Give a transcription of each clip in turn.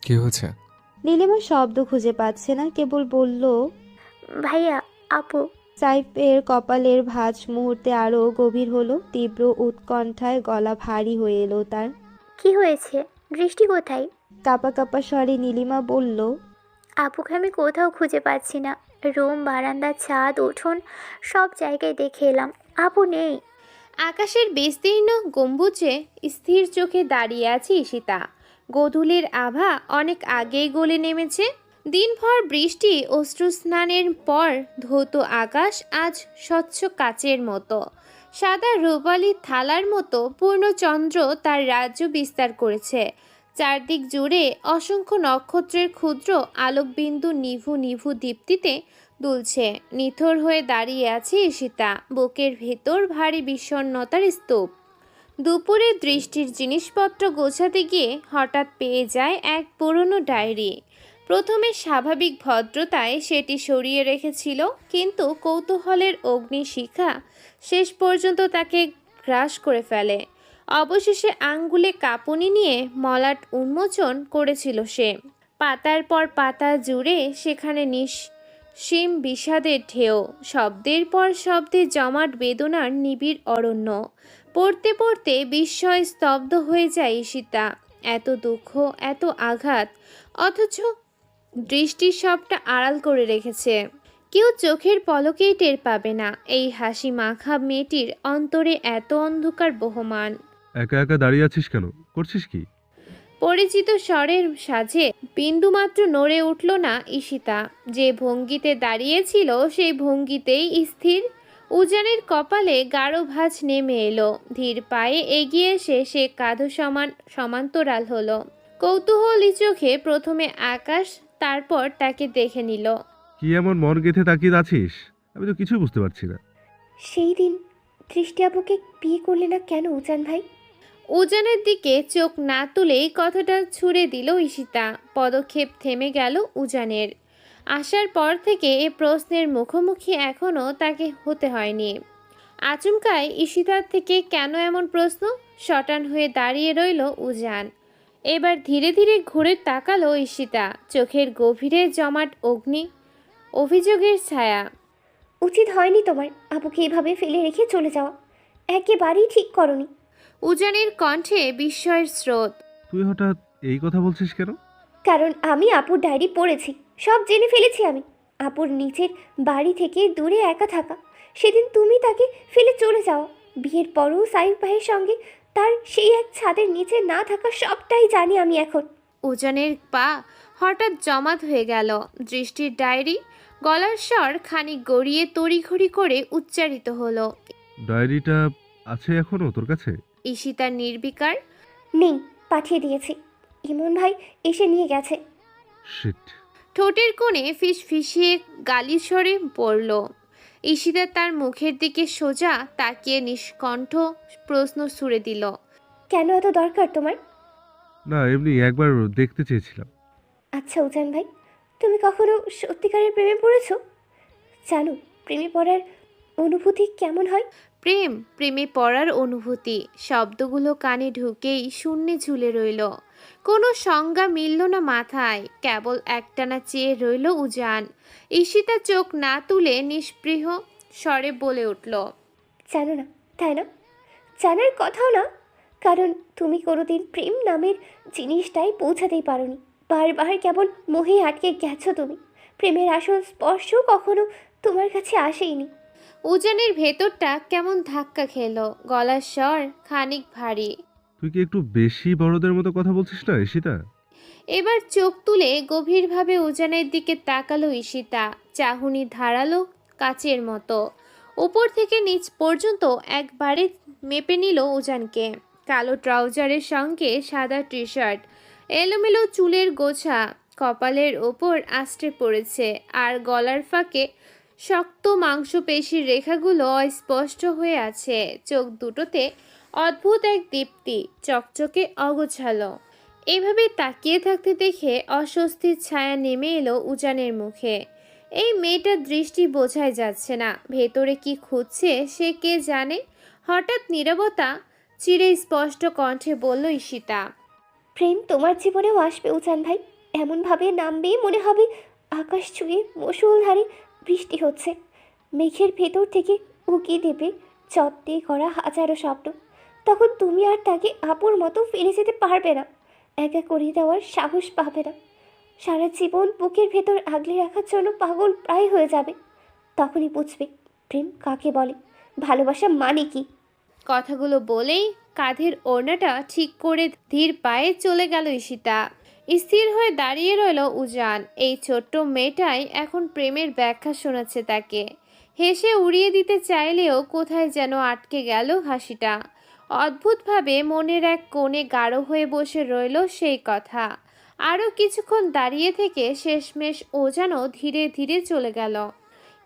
কি হয়েছে? নীলিমা শব্দ খুঁজে পাচ্ছে না, কেবল বলল, ভাইয়া, আপু। সাইফের কপালের ভাঁজ মুহূর্তে আরো গভীর হলো। তীব্র উৎকণ্ঠায় গলা ভারী হয়ে এলো তার। কি হয়েছে? দৃষ্টি কোথায়? কাঁপা কাঁপা স্বরে নীলিমা বলল, আপুকে আমি কোথাও খুঁজে পাচ্ছি না। রুম, বারান্দা, ছাদ, উঠোন সব জায়গায় দেখে এলাম, আপু নেই। আকাশের বিস্তীর্ণ গম্বুজে স্থির চোখে দাঁড়িয়ে আছে ঈশিতা। গোধূলির আভা অনেক আগেই গলে নেমেছে। দিনভর বৃষ্টি অশ্রুস্নানের পর ধৌত আকাশ আজ স্বচ্ছ কাচের মতো। সাদা রূপালি থালার মতো পূর্ণচন্দ্র তার রাজ্য বিস্তার করেছে। চারদিক জুড়ে অসংখ্য নক্ষত্রের ক্ষুদ্র আলোকবিন্দু নিভু নিভু দীপ্তিতে দুলছে। নিথর হয়ে দাঁড়িয়ে আছে ঈশিতা, বুকের ভেতর ভারী বিষণ্ণতার স্তূপ। দুপুরে দৃষ্টির জিনিসপত্র গোছাতে গিয়ে হঠাৎ পেয়ে যায় এক পুরনো ডায়েরি। প্রথমে স্বাভাবিক ভদ্রতায় সেটি সরিয়ে রেখেছিল, কিন্তু কৌতূহলের অগ্নিশিখা শেষ পর্যন্ত তাকে গ্রাস করে ফেলে। অবশেষে আঙ্গুলে কাঁপুনি নিয়ে মলাট উন্মোচন করেছিল সে। পাতার পর পাতা জুড়ে সেখানে সীম বিষাদের ঢেউ, শব্দের পর শব্দে জমাট বেদনার নিবিড় অরণ্য। পড়তে পড়তে বিস্ময় স্তব্ধ হয়ে যায় ঈশিতা। এত দুঃখ, এত আঘাত, অথচ দৃষ্টি সবটা আড়াল করে রেখেছে। কেউ চোখের পলকেই টের পাবে না এই হাসি মাখা মেয়েটির অন্তরে এত অন্ধকার বহমান। একা একা দাঁড়িয়ে আছিস কেন? করছিস কি? পরিচিত স্বরের সাজে বিন্দুমাত্র নড়ে উঠল না ঈশিতা। যে ভঙ্গিতে দাঁড়িয়েছিল সেই ভঙ্গিতেই স্থির। উজানের কপালে গাঢ় ভাঁজ নেমে এলো। ধীর পায়ে এগিয়ে এসে সে কাঁধ সমান্তরাল হলো। কৌতূহলী চোখে প্রথমে আকাশ, তারপর তাকে দেখে নিল। কি এমন মন গেঁথে তাকিয়ে আছিস? আমি তো কিছুই বুঝতে পারছি না। সেই দিন দৃষ্টি আপুকে বিয়ে করলে না কেন উজান ভাই? উজানের দিকে চোখ না তুলেই কথাটা ছুড়ে দিল ঈশিতা। পদক্ষেপ থেমে গেল উজানের। আসার পর থেকে এ প্রশ্নের মুখোমুখি এখনও তাকে হতে হয়নি। আচমকায় ঈশিতার থেকে কেন এমন প্রশ্ন? শটান হয়ে দাঁড়িয়ে রইল উজান। এবার ধীরে ধীরে ঘুরে তাকালো ঈশিতা, চোখের গভীরে জমাট অভিযোগের ছায়া। উচিত হয়নি তোমার আপুকে এভাবে ফেলে রেখে চলে যাওয়া, একেবারেই ঠিক করনি। উজানের কণ্ঠে বিস্ময়ের স্রোত। তুই হঠাৎ এই কথা বলছিস কেন? কারণ আমি আপুর ডায়েরি পড়েছি, সব জেনে ফেলেছি আমি। আপুর নিচের বাড়ি থেকে দূরে একা থাকা, সেদিন তুমি তাকে ফেলে চলে যাওয়া, বিয়ের পরও সাইফ ভাইয়ের সঙ্গে তার সেই এক ছাদের নিচে না থাকা, সবটাই জানি আমি এখন। উজানের পা হঠাৎ জমাট হয়ে গেল। দৃষ্টির ডায়েরি, গলার স্বর খানিক গড়িয়ে তড়িঘড়ি করে উচ্চারিত হলো। ডায়েরিটা আছে এখনো তোর কাছে? ঈশিতার নির্বিকার। নেই, পাঠিয়ে দিয়েছি, ইমন ভাই এসে নিয়ে গেছে। শিট। ঠোঁটের কোণে ফিসফিসিয়ে গালির স্বরে পড়ল। ঈশিতা তার মুখের দিকে সোজা তাকিয়ে নিষ্কণ্ঠ প্রশ্ন ছুড়ে দিল। কেন এত দরকার তোমার? না, এমনি একবার দেখতে চেয়েছিলাম। আচ্ছা উজান ভাই, তুমি কখনো সত্যিকারের প্রেমে পড়েছো? জানো প্রেমে পড়ার অনুভূতি কেমন হয়? প্রেমে পড়ার অনুভূতি, শব্দগুলো কানে ঢুকেই শূন্যে ঝুলে রইল। কোনো সংজ্ঞা মিলল না মাথায়, কেবল একটানা চেয়ে রইল উজান। ঈশিতা চোখ না তুলে নিস্পৃহ স্বরে বলে উঠল, জানো না, তাই না? জানার কথাও না, কারণ তুমি কোনোদিন প্রেম নামের জিনিসটাই পৌঁছাতেই পারোনি। বারবার কেবল মোহে আটকে গেছো তুমি। প্রেমের আসল স্পর্শ কখনো তোমার কাছে আসেইনি। উজানের ভেতরটা কেমন ধাক্কা খেলো, গলার স্বর খানিক ভারী। তুই কি একটু বেশি বড়দের মতো কথা বলছিস না ঈশিতা? এবার চোখ তুলে গভীরভাবে উজানের দিকে তাকালো ঈশিতা, চাহনি ধারালো কাচের মতো। উপর থেকে নিচ পর্যন্ত একবারে মেপে নিল উজানকে। কালো ট্রাউজারের সঙ্গে সাদা টি শার্ট, এলোমেলো চুলের গোছা কপালের ওপর আষ্টে পড়েছে, আর গলার ফাঁকে শক্ত মাংসপেশির রেখাগুলো অস্পষ্ট হয়ে আছে। চোখ দুটোতে অদ্ভুত এক দীপ্তি, চকচকে অগোছালো। এভাবে তাকিয়ে থাকতে দেখে অস্বস্তির ছায়া নেমে এলো উজানের মুখে। এই মেয়েটার দৃষ্টি বোঝাই যাচ্ছে না, ভেতরে কি খুঁজছে সে কে জানে। হঠাৎ নীরবতা চিরে স্পষ্ট কণ্ঠে বলল ঈশিতা। প্রেম তোমার জীবনেও আসবে উজান ভাই। এমনভাবে নামবে মনে হবে আকাশ ছুঁয়ে মুষলধারে বৃষ্টি হচ্ছে। মেঘের ভেতর থেকে উকি দেবে যত্নে করা হাজারো স্বপ্ন। তখন তুমি আর তাকে আপুর মতো ফিরে যেতে পারবে না, একা করে দেওয়ার সাহস পাবে না। সারা জীবন বুকের ভেতর আগলে রাখার জন্য পাগল প্রায় হয়ে যাবে। তখনই বুঝবে প্রেম কাকে বলে, ভালোবাসা মানে কি। কথাগুলো বলেই কাঁধের ওড়নাটা ঠিক করে ধীর পায়ে চলে গেল ঈশিতা। স্থির হয়ে দাঁড়িয়ে রইল উজান। এই ছোট্ট মেয়েটাই এখন প্রেমের ব্যাখ্যা শোনাচ্ছে তাকে। হেসে উড়িয়ে দিতে চাইলেও কোথায় যেন আটকে গেল হাসিটা। অদ্ভুতভাবে মনের এক কোণে গাঢ় হয়ে বসে রইল সেই কথা। আরও কিছুক্ষণ দাঁড়িয়ে থেকে শেষমেশ ওজানও ধীরে ধীরে চলে গেল।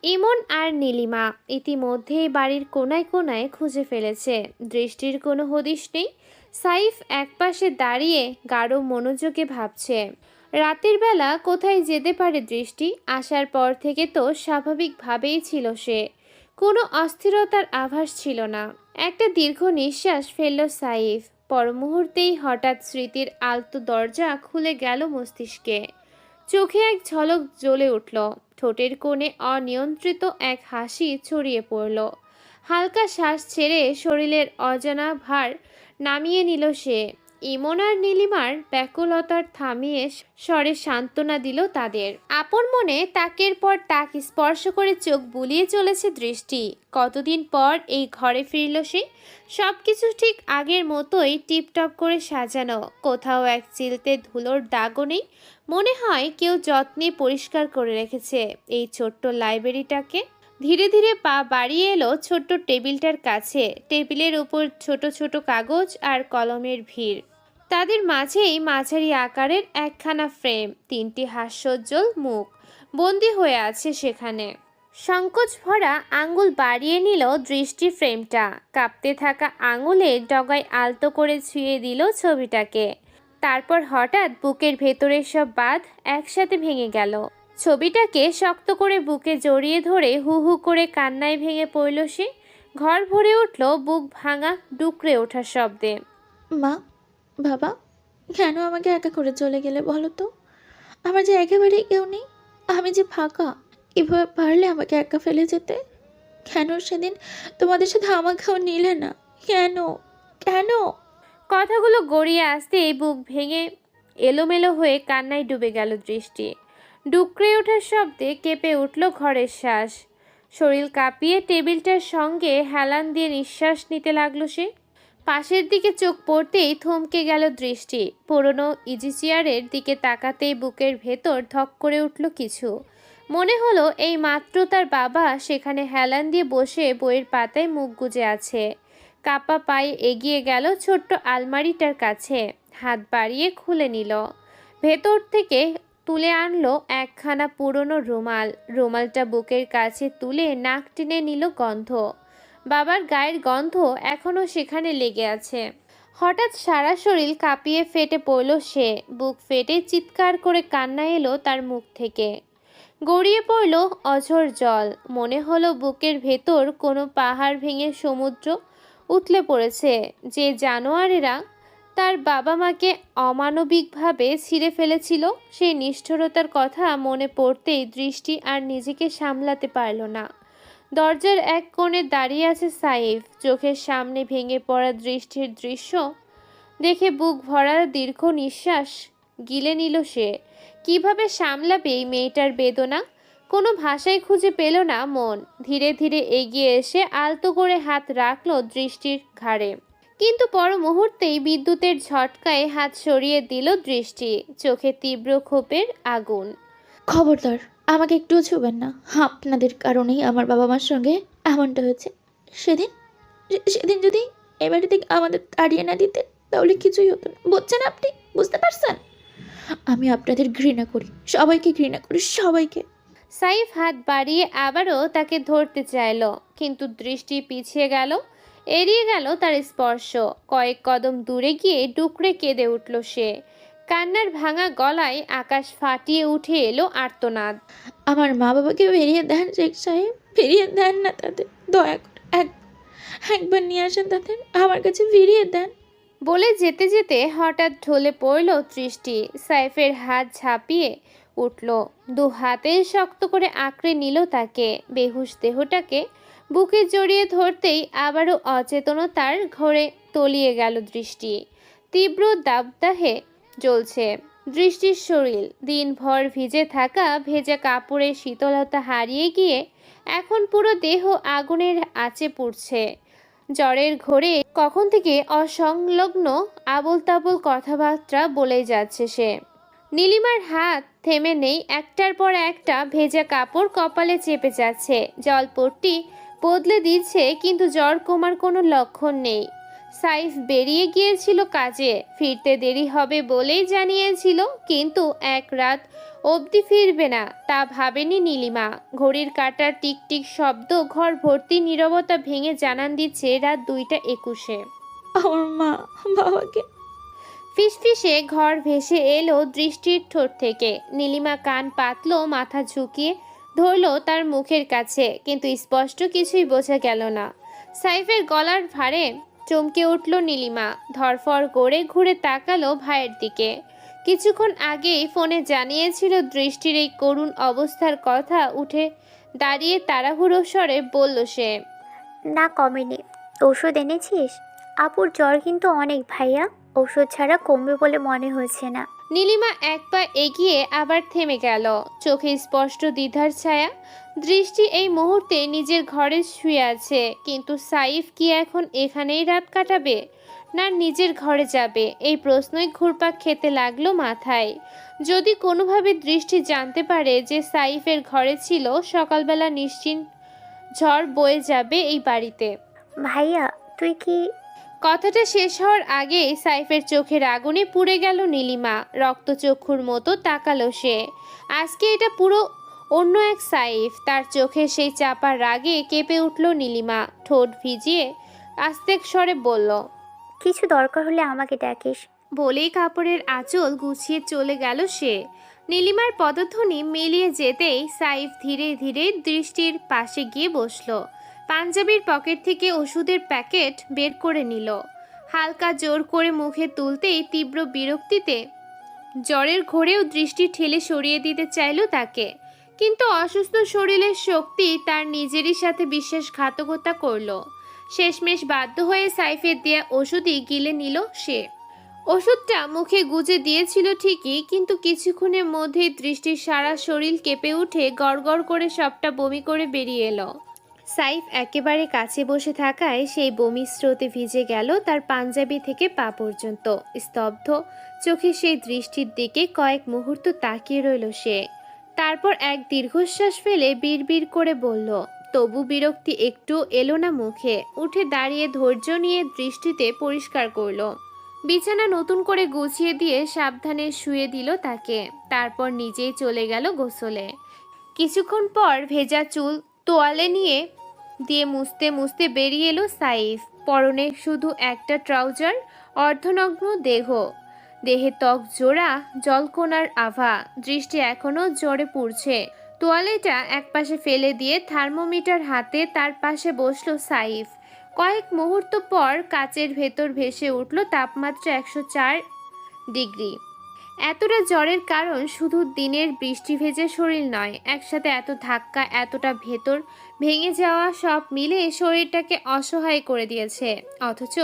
ইমন আর নীলিমা ইতিমধ্যেই বাড়ির কোনায় কোনায় খুঁজে ফেলেছে। দৃষ্টির কোনো হদিশ নেই। সাইফ একপাশে দাঁড়িয়ে গাঢ় মনোযোগে ভাবছে। রাতের বেলা কোথায় যেতে পারে দৃষ্টি? আসার পর থেকে তো স্বাভাবিকভাবেই ছিল সে, কোনো অস্থিরতার আভাস ছিল না। একটা দীর্ঘ নিঃশ্বাস ফেলল সাইফ। পর মুহূর্তেই হঠাৎ স্মৃতির আলতো দরজা খুলে গেল মস্তিষ্কে। চোখে এক ঝলক জ্বলে উঠল। ঠোঁটের কোণে অনিয়ন্ত্রিত এক হাসি ছড়িয়ে পড়ল। হালকা শ্বাস ছেড়ে শরীরের অজানা ভার নামিয়ে নিল সে। ইমন আর নীলিমার ব্যাকুলতার থামিয়ে স্বরে সান্ত্বনা দিল তাদের। আপন মনে তাকের পর তাক স্পর্শ করে চোখ বুলিয়ে চলেছে দৃষ্টি। কতদিন পর এই ঘরে ফিরল সে। সব কিছু ঠিক আগের মতোই টিপটপ করে সাজানো, কোথাও এক চিলতে ধুলোর দাগও নেই। মনে হয় কেউ যত্নে পরিষ্কার করে রেখেছে এই ছোট্ট লাইব্রেরিটাকে। ধীরে ধীরে পা বাড়িয়ে এলো ছোট্ট টেবিলটার কাছে। টেবিলের উপর ছোট ছোট কাগজ আর কলমের ভিড়। তাদের মাঝেই মাঝারি আকারের একখানা ফ্রেম, তিনটি হাস্যোজ্জ্বল মুখ বন্দি হয়ে আছে সেখানে। সংকোচ ভরা আঙ্গুল বাড়িয়ে নিল দৃষ্টি ফ্রেমটা। কাঁপতে থাকা আঙুলে ডগায় আলতো করে ছুঁয়ে দিল ছবিটাকে। তারপর হঠাৎ বুকের ভেতরের সব বাঁধ একসাথে ভেঙে গেল। ছবিটাকে শক্ত করে বুকে জড়িয়ে ধরে হু হু করে কান্নায় ভেঙে পড়ল সে। ঘর ভরে উঠল বুক ভাঙা ডুকরে ওঠার শব্দে। মা, বাবা, কেন আমাকে একা করে চলে গেলে বলো তো? আমার যে একেবারেই কেউ নেই, আমি যে ফাঁকা। এভাবে পারলে আমাকে একা ফেলে যেতে? কেন সেদিন তোমাদের সাথে আমাকেও নিলে না? কেন কেন? কথাগুলো গড়িয়ে আসতে বুক ভেঙে এলোমেলো হয়ে কান্নায় ডুবে গেল দৃষ্টি। ডুকরে ওঠার শব্দে কেঁপে উঠল ঘরের শ্বাস। শরীর কাঁপিয়ে টেবিলটার সঙ্গে হেলান দিয়ে নিঃশ্বাস নিতে লাগলো সে। পাশের দিকে চোখ পড়তেই থমকে গেল দৃষ্টি। পুরনো ইজি চেয়ারের দিকে তাকাতেই বুকের ভেতর ধক করে উঠল কিছু। মনে হলো এই মাত্র তার বাবা সেখানে হেলান দিয়ে বসে বইয়ের পাতায় মুখ গুজে আছে। কাপা পায়ে এগিয়ে গেল ছোট্ট আলমারিটার কাছে। হাত বাড়িয়ে খুলে নিল। ভেতর থেকে তুলে আনলো একখানা পুরনো রুমাল। রুমালটা বুকের কাছে তুলে নাক টেনে নিল গন্ধ। বাবার গায়ের গন্ধ এখনও সেখানে লেগে আছে। হঠাৎ সারা শরীর কাঁপিয়ে ফেটে পড়ল সে। বুক ফেটে চিৎকার করে কান্না এলো তার মুখ থেকে। গড়িয়ে পড়ল অঝোর জল। মনে হলো বুকের ভেতর কোনো পাহাড় ভেঙে সমুদ্র উথলে পড়েছে। যে জানোয়ারেরা তার বাবা মাকে অমানবিকভাবে ছিঁড়ে ফেলেছিল, সেই নিষ্ঠুরতার কথা মনে পড়তেই দৃষ্টি আর নিজেকে সামলাতে পারল না। দরজার এক কোণে দাঁড়িয়ে আছে সাইফ। চোখের সামনে ভেঙে পড়া দৃষ্টির দৃশ্য দেখে বুক ভরা দীর্ঘ নিঃশ্বাস গিলে নিল সে। কিভাবে সামলাবে এই মেয়েটার বেদনা? কোনো ভাষায় খুঁজে পেল না মন। ধীরে ধীরে এগিয়ে এসে আলতো করে হাত রাখল দৃষ্টির ঘাড়ে। কিন্তু পর মুহূর্তেই বিদ্যুতের ঝটকায় হাত সরিয়ে দিল দৃষ্টি। চোখে তীব্র ক্ষোভের আগুন। খবরদার, আমাকে একটুও ছুবেন না। আপনাদের কারণেই আমার বাবা মার সঙ্গে এমনটা হয়েছে। সেদিন সেদিন যদি এ বাড়ি থেকে আমাদের তাড়িয়ে না দিতে, তাহলে কিছুই হতো না। বুঝছেন আপনি? বুঝতে পারছেন? আমি আপনাদের ঘৃণা করি, সবাইকে ঘৃণা করি, সবাইকে। সাইফ হাত বাড়িয়ে আবারও তাকে ধরতে চাইল, কিন্তু দৃষ্টি পিছিয়ে গেল। এড়িয়ে গেল তার স্পর্শ। কয়েক কদম দূরে গিয়ে ডুকরে কেঁদে উঠল সে। কান্নার ভাঙা গলায় আকাশ ফাটিয়ে উঠে এলো আর্তনাদ। আমার মা বাবাকে ফিরিয়ে দেন শেখ সাহেব, ফিরিয়ে দেন না তাদের, দয়া করে। একবার নিয়ে আসেন তাদের, আমার কাছে ফিরিয়ে দেন। বলে যেতে যেতে হঠাৎ ঢলে পড়ল দৃষ্টি। সাইফের হাত ঝাঁপিয়ে উঠল, দু হাতে শক্ত করে আঁকড়ে নিল তাকে। বেহুশ দেহটাকে বুকে জড়িয়ে ধরতেই আবারও অচেতনতার ঘোরে তলিয়ে গেল দৃষ্টি। তীব্র দাবদাহে জ্বলছে দৃষ্টির শরীর। দিনভর ভিজে থাকা ভেজা কাপড়ের শীতলতা হারিয়ে গিয়ে এখন পুরো দেহ আগুনের আঁচে পুড়ছে। জ্বরের ঘোরে কখন থেকে অসংলগ্ন আবোল তাবোল কথাবার্তা বলেই যাচ্ছে সে। নীলিমার হাত থেমে নেই, একটার পর একটা ভেজা কাপড় কপালে চেপে যাচ্ছে, জলপট্টি বদলে দিচ্ছে, কিন্তু জ্বর কমার কোনো লক্ষণ নেই। সাইফ বেরিয়ে গিয়েছিল কাজে, ফিরতে দেরি হবে বলেই জানিয়েছিল, কিন্তু এক রাত অবধি ফিরবে না তা ভাবেনি নীলিমা। ঘড়ির কাঁটার টিকটিক শব্দ ঘর ভর্তি নীরবতা ভেঙে জানান দিচ্ছে রাত 2:21। আমার মা বাবাকে। ফিসফিসে ঘর ভেসে এলো দৃষ্টির ঠোঁট থেকে। নীলিমা কান পাতল, মাথা ঝুঁকিয়ে ধরল তার মুখের কাছে, কিন্তু স্পষ্ট কিছুই বোঝা গেল না। সাইফের গলার ভারে চমকে উঠল নীলিমা, ধরফর করে ঘুরে তাকালো ভাইয়ের দিকে। কিছুক্ষণ আগেই ফোনে জানিয়েছিল দৃষ্টির এই করুণ অবস্থার কথা। উঠে দাঁড়িয়ে তাড়াহুড়ো স্বরে বলল সে। না, কমেনি। ওষুধ এনেছিস? আপুর জ্বর কিন্তু অনেক ভাইয়া, ওষুধ ছাড়া কমবে বলে মনে হচ্ছে না। নীলিমা এক পা এগিয়ে আবার থেমে গেল, চোখে স্পষ্ট দ্বিধার ছায়া। দৃষ্টি এই মুহূর্তে নিজের ঘরে শুয়ে আছে, কিন্তু সাইফ কি এখন এখানেই রাত কাটাবে, না নিজের ঘরে যাবে? এই প্রশ্নই ঘুরপাক খেতে লাগলো মাথায়। যদি কোনোভাবে দৃষ্টি জানতে পারে যে সাইফের ঘরে ছিল, সকালবেলা নিশ্চিন্ত ঝড় বয়ে যাবে এই বাড়িতে। ভাইয়া তুই কি? কথাটা শেষ হওয়ার আগেই সাইফের চোখের আগুনে পুড়ে গেল নীলিমা। রক্তচক্ষুর মতো তাকালো সে। আজকে এটা পুরো অন্য এক সাইফ। তার চোখে সেই চাপার রাগে কেঁপে উঠল নীলিমা, ঠোঁট ভিজিয়ে আস্তে স্বরে বলল, কিছু দরকার হলে আমাকে ডাকিস। বলেই কাপড়ের আঁচল গুছিয়ে চলে গেল সে। নীলিমার পদধ্বনি মিলিয়ে যেতেই সাইফ ধীরে ধীরে দৃষ্টির পাশে গিয়ে বসল। পাঞ্জাবির পকেট থেকে ওষুধের প্যাকেট বের করে নিল। হালকা জোর করে মুখে তুলতেই তীব্র বিরক্তিতে জ্বরের ঘোরেও দৃষ্টি ঠেলে সরিয়ে দিতে চাইল তাকে, কিন্তু অসুস্থ শরীরের শক্তি তার নিজেরই সাথে বিশ্বাসঘাতকতা করল। শেষমেশ বাধ্য হয়ে সাইফের দেয়া ওষুধই গিলে নিল সে। ওষুধটা মুখে গুজে দিয়েছিল ঠিকই, কিন্তু কিছুক্ষণের মধ্যেই দৃষ্টির সারা শরীর কেঁপে উঠে গড়গড় করে সবটা বমি করে বেরিয়ে এলো। সাইফ একেবারে কাছে বসে থাকায় সেই বমি স্রোতে ভিজে গেল তার পাঞ্জাবি থেকে পা পর্যন্ত। স্তব্ধ চোখে সেই দৃষ্টির দিকে কয়েক মুহূর্ত তাকিয়ে রইল সে। তারপর এক দীর্ঘশ্বাস ফেলে বিড়বিড় করে বলল, তবু বিরক্তি একটু এলো না মুখে। উঠে দাঁড়িয়ে ধৈর্য নিয়ে দৃষ্টিতে পরিষ্কার করলো। বিছানা নতুন করে গুছিয়ে দিয়ে সাবধানে শুয়ে দিল তাকে। তারপর নিজেই চলে গেল গোসলে। কিছুক্ষণ পর ভেজা চুল তোয়ালে নিয়ে দিয়ে মুছতে মুছতে বেরিয়ে এলো সাইফ। পরনে শুধু একটা ট্রাউজার, অর্ধনগ্ন দেহ, দেহে ত্বক জোড়া জলকোনার আভা। দৃষ্টি এখনো জ্বরে পুড়ছে। তোয়ালেটা একপাশে ফেলে দিয়ে থার্মোমিটার হাতে তার পাশে বসলো সাইফ। কয়েক মুহূর্ত পর কাচের ভেতর ভেসে উঠল তাপমাত্রা 104 ডিগ্রি। এতটা জ্বরের কারণ শুধু দিনের বৃষ্টি ভেজে শরীর নয়, একসাথে এত ধাক্কা, এতটা ভেতর ভেঙে যাওয়া, সব মিলে শরীরটাকে অসহায় করে দিয়েছে। অথচ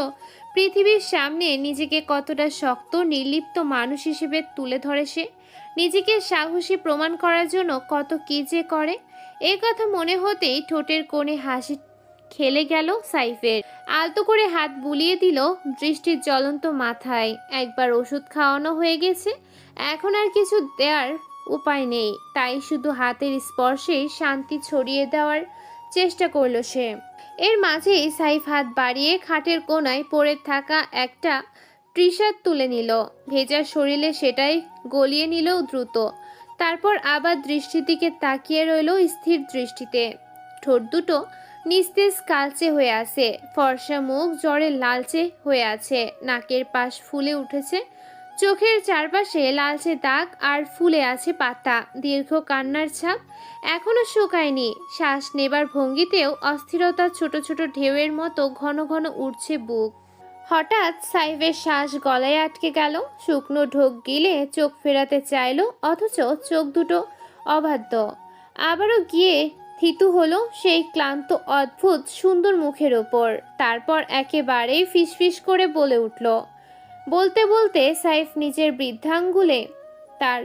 পৃথিবীর সামনে নিজেকে কতটা শক্ত নির্লিপ্ত মানুষ হিসেবে তুলে ধরে সে। নিজেকে সাহসী প্রমাণ করার জন্য কত কী যে করে। এই কথা মনে হতেই ঠোঁটের কোণে হাসি খেলে গেল সাইফের। আলতো করে হাত বুলিয়ে দিল দৃষ্টির জ্বলন্ত মাথায়। একবার ওষুধ খাওয়ানো হয়ে গেছে, এখন আর কিছু দেওয়ার উপায় নেই। তাই শুধু হাতের স্পর্শে শান্তি ছড়িয়ে দেওয়ার চেষ্টা করল সে। এর মাঝেই সাইফ হাত বাড়িয়ে খাটের কোণায় পড়ে থাকা একটা টি শার্ট তুলে নিল। ভেজা শরীরে সেটাই গলিয়ে নিল দ্রুত। তারপর আবার দৃষ্টির দিকে তাকিয়ে রইল স্থির দৃষ্টিতে। ঠোঁট দুটো নিস্তেজ কালচে হয়ে আছে, ফর্সা মুখ জ্বরে লালচে হয়ে আছে, নাকের পাশ ফুলে উঠেছে, চোখের চারপাশে লালচে দাগ আর ফুলে আছে পাতা, দীর্ঘ কান্নার ছাপ এখনো শুকায়নি। শ্বাস নেবার ভঙ্গিতেও অস্থিরতা, ছোট ছোট ঢেউয়ের মতো ঘন ঘন উঠছে বুক। হঠাৎ সাইফের শ্বাস গলায় আটকে গেল। শুকনো ঢোক গিলে চোখ ফেরাতে চাইলো, অথচ চোখ দুটো অবাধ্য। আবারও গিয়ে থিতু হলো সেই ক্লান্ত অদ্ভুত সুন্দর মুখের ওপর। তারপর একেবারেই ফিসফিস করে বলে উঠল। বলতে বলতে সাইফ নিজের বৃদ্ধাঙ্গুলে তার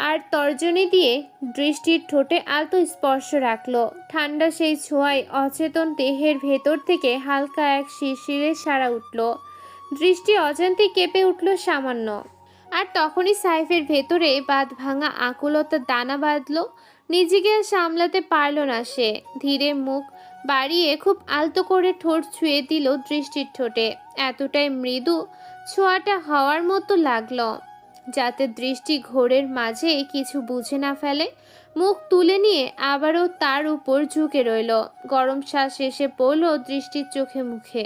আর তর্জনী দিয়ে দৃষ্টির ঠোঁটে আলতো স্পর্শ রাখলো। ঠান্ডা সেই ছোঁয়ায় অচেতন দেহের ভেতর থেকে হালকা এক শিরশিরে সাড়া উঠল। দৃষ্টি অজান্তে কেঁপে উঠল সামান্য। আর তখনই সাইফের ভেতরে বাঁধ ভাঙা আকুলতা দানা বাঁধল। নিজেকে সামলাতে পারল না সে। ধীরে মুখ বাড়িয়ে খুব আলতো করে ঠোঁট ছুঁয়ে দিল দৃষ্টির ঠোঁটে। এতটাই মৃদু ছোঁয়াটা হওয়ার মতো লাগলো যাতে দৃষ্টি ঘোরের মাঝে কিছু বুঝে না ফেলে। মুখ তুলে নিয়ে আবারও তার উপর ঝুঁকে রইল। গরম শ্বাস এসে পড়ল দৃষ্টির চোখে মুখে।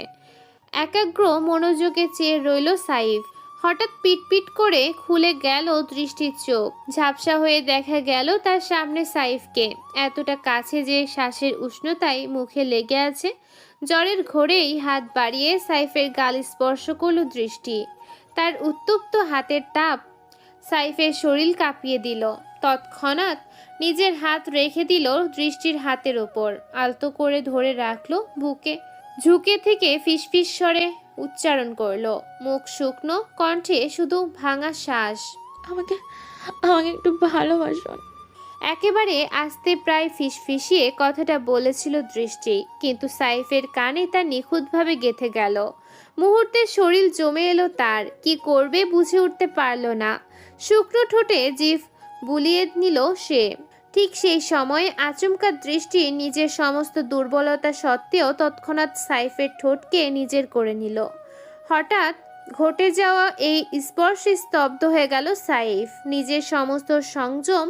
একাগ্র মনোযোগে চেয়ে রইল সাইফ। হঠাৎ পিটপিট করে খুলে গেল দৃষ্টির চোখ। ঝাপসা হয়ে দেখা গেল তার সামনে সাইফকে, এতটা কাছে যে শ্বাসের উষ্ণতায় মুখে লেগে আছে। জ্বরের ঘোরেই হাত বাড়িয়ে সাইফের গাল স্পর্শ করল দৃষ্টি। তার উত্তপ্ত হাতের তাপ সাইফের শরীর কাঁপিয়ে দিল। তৎক্ষণাৎ নিজের হাত রেখে দিল দৃষ্টির হাতের ওপর, আলতো করে ধরে রাখলো বুকে। ঝুঁকে থেকে ফিসফিস স্বরে উচ্চারণ করলো, মুখ শুকনো, কণ্ঠে শুধু ভাঙা শ্বাস। আমাকে আমাকে একটু ভালোবাসুন। একেবারে আস্তে, প্রায় ফিসফিসিয়ে কথাটা বলেছিল দৃষ্টি, কিন্তু সাইফের কানে তা নিখুঁতভাবে গেঁথে গেল। মুহূর্তে শরীর জমে এলো তার। কি করবে বুঝে উঠতে পারল না। শুকনো ঠোঁটে জিভ বুলিয়ে নিল সে। ঠিক সেই সময় আচমকা দৃষ্টি নিজের সমস্ত দুর্বলতা সত্ত্বেও তৎক্ষণাৎ সাইফের ঠোঁটকে নিজের করে নিল। হঠাৎ ঘটে যাওয়া এই স্পর্শে স্তব্ধ হয়ে গেল সাইফ। নিজের সমস্ত সংযম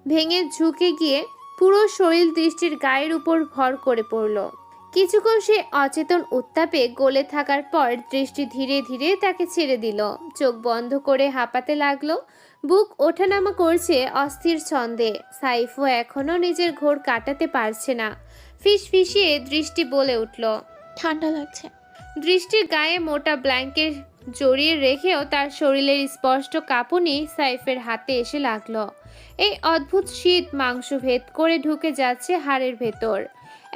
ভেঙে ঝুঁকে গিয়ে পুরো শরীর দৃষ্টির গায়ের উপর ভর করে পড়ল। কিছুক্ষণ সে অচেতন উত্তাপে গলে থাকার পর দৃষ্টি ধীরে ধীরে তাকে ছেড়ে দিল। চোখ বন্ধ করে হাঁপাতে লাগলো। বুক ওঠানামা করছে অস্থির ছন্দে। সাইফও এখনো নিজের ঘোর কাটাতে পারছে না। ফিসফিসিয়ে দৃষ্টি বলে উঠল। ঠান্ডা লাগছে। দৃষ্টির গায়ে মোটা ব্ল্যাঙ্কেট জড়িয়ে রেখেও তার শরীরের স্পষ্ট কাঁপুনি সাইফের হাতে এসে লাগলো। এই অদ্ভুত শীত মাংস ভেদ করে ঢুকে যাচ্ছে হাড়ের ভেতর।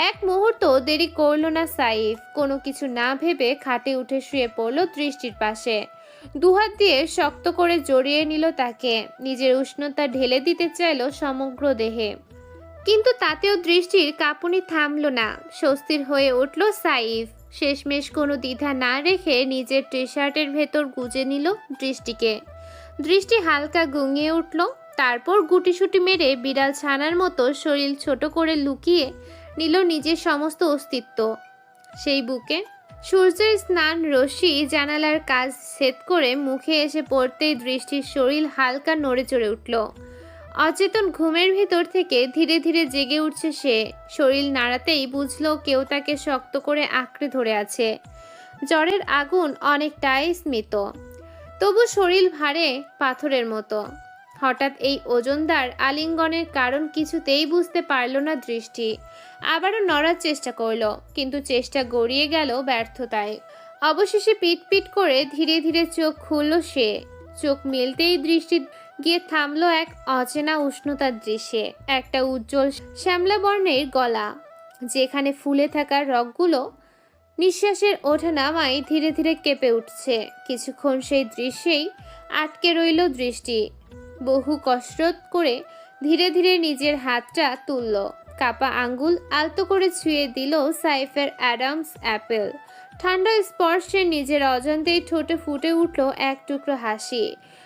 এক মুহূর্ত দেরি করল না সাইফ। কোনো কিছু না ভেবে খাটে উঠে শুয়ে পড়ল দৃষ্টির পাশে। দুহাত দিয়ে শক্ত করে জড়িয়ে নিল তাকে। নিজের উষ্ণতা ঢেলে দিতে চাইল সমগ্র দেহে, কিন্তু তাতেও দৃষ্টির কাঁপুনি থামল না। স্বস্তির হয়ে উঠল সাইফ। শেষমেশ কোনো দ্বিধা না রেখে নিজের টি শার্টের ভেতর গুজে নিল দৃষ্টিকে। দৃষ্টি হালকা গুঙিয়ে উঠল। তারপর গুটিসুটি মেরে বিড়াল ছানার মতো শরীর ছোট করে লুকিয়ে নিল নিজের সমস্ত অস্তিত্ব সেই বুকে। সূর্যের স্নান রশ্মি জানালার কাজ ছেদ করে মুখে এসে পড়তেই দৃষ্টির শরীর হালকা নড়ে চড়ে উঠল। অচেতন ঘুমের ভেতর থেকে ধীরে ধীরে জেগে উঠছে সে। শরীর নাড়াতেই বুঝলো কেউ তাকে শক্ত করে আঁকড়ে ধরে আছে। জ্বরের আগুন অনেকটাই স্মিত, তবু শরীর ভারে পাথরের মতো। হঠাৎ এই ওজনদার আলিঙ্গনের কারণ কিছুতেই বুঝতে পারল না দৃষ্টি। আবারও নড়ার চেষ্টা করলো, কিন্তু চেষ্টা গড়িয়ে গেল ব্যর্থতায়। অবশেষে পিট করে ধীরে ধীরে চোখ খুলল সে। চোখ মেলতেই দৃষ্টি গিয়ে থামলো এক অচেনা উষ্ণতার দৃশ্যে। একটা উজ্জ্বল শ্যামলা বর্ণের গলা, যেখানে ফুলে থাকা রগগুলো নিঃশ্বাসের ওঠানামায় ধীরে ধীরে কেঁপে উঠছে। কিছুক্ষণ সেই দৃশ্যেই আটকে রইল দৃষ্টি। বহু কসরত করে ধীরে ধীরে নিজের হাতটা তুলল। কাপা আঙ্গুল আলতো করে ছুঁয়ে দিল সাইফের অ্যাডামস অ্যাপেল। ঠান্ডা স্পর্শে নিজের অজান্তেই ঠোঁটে ফুটে উঠল এক টুকরো হাসি।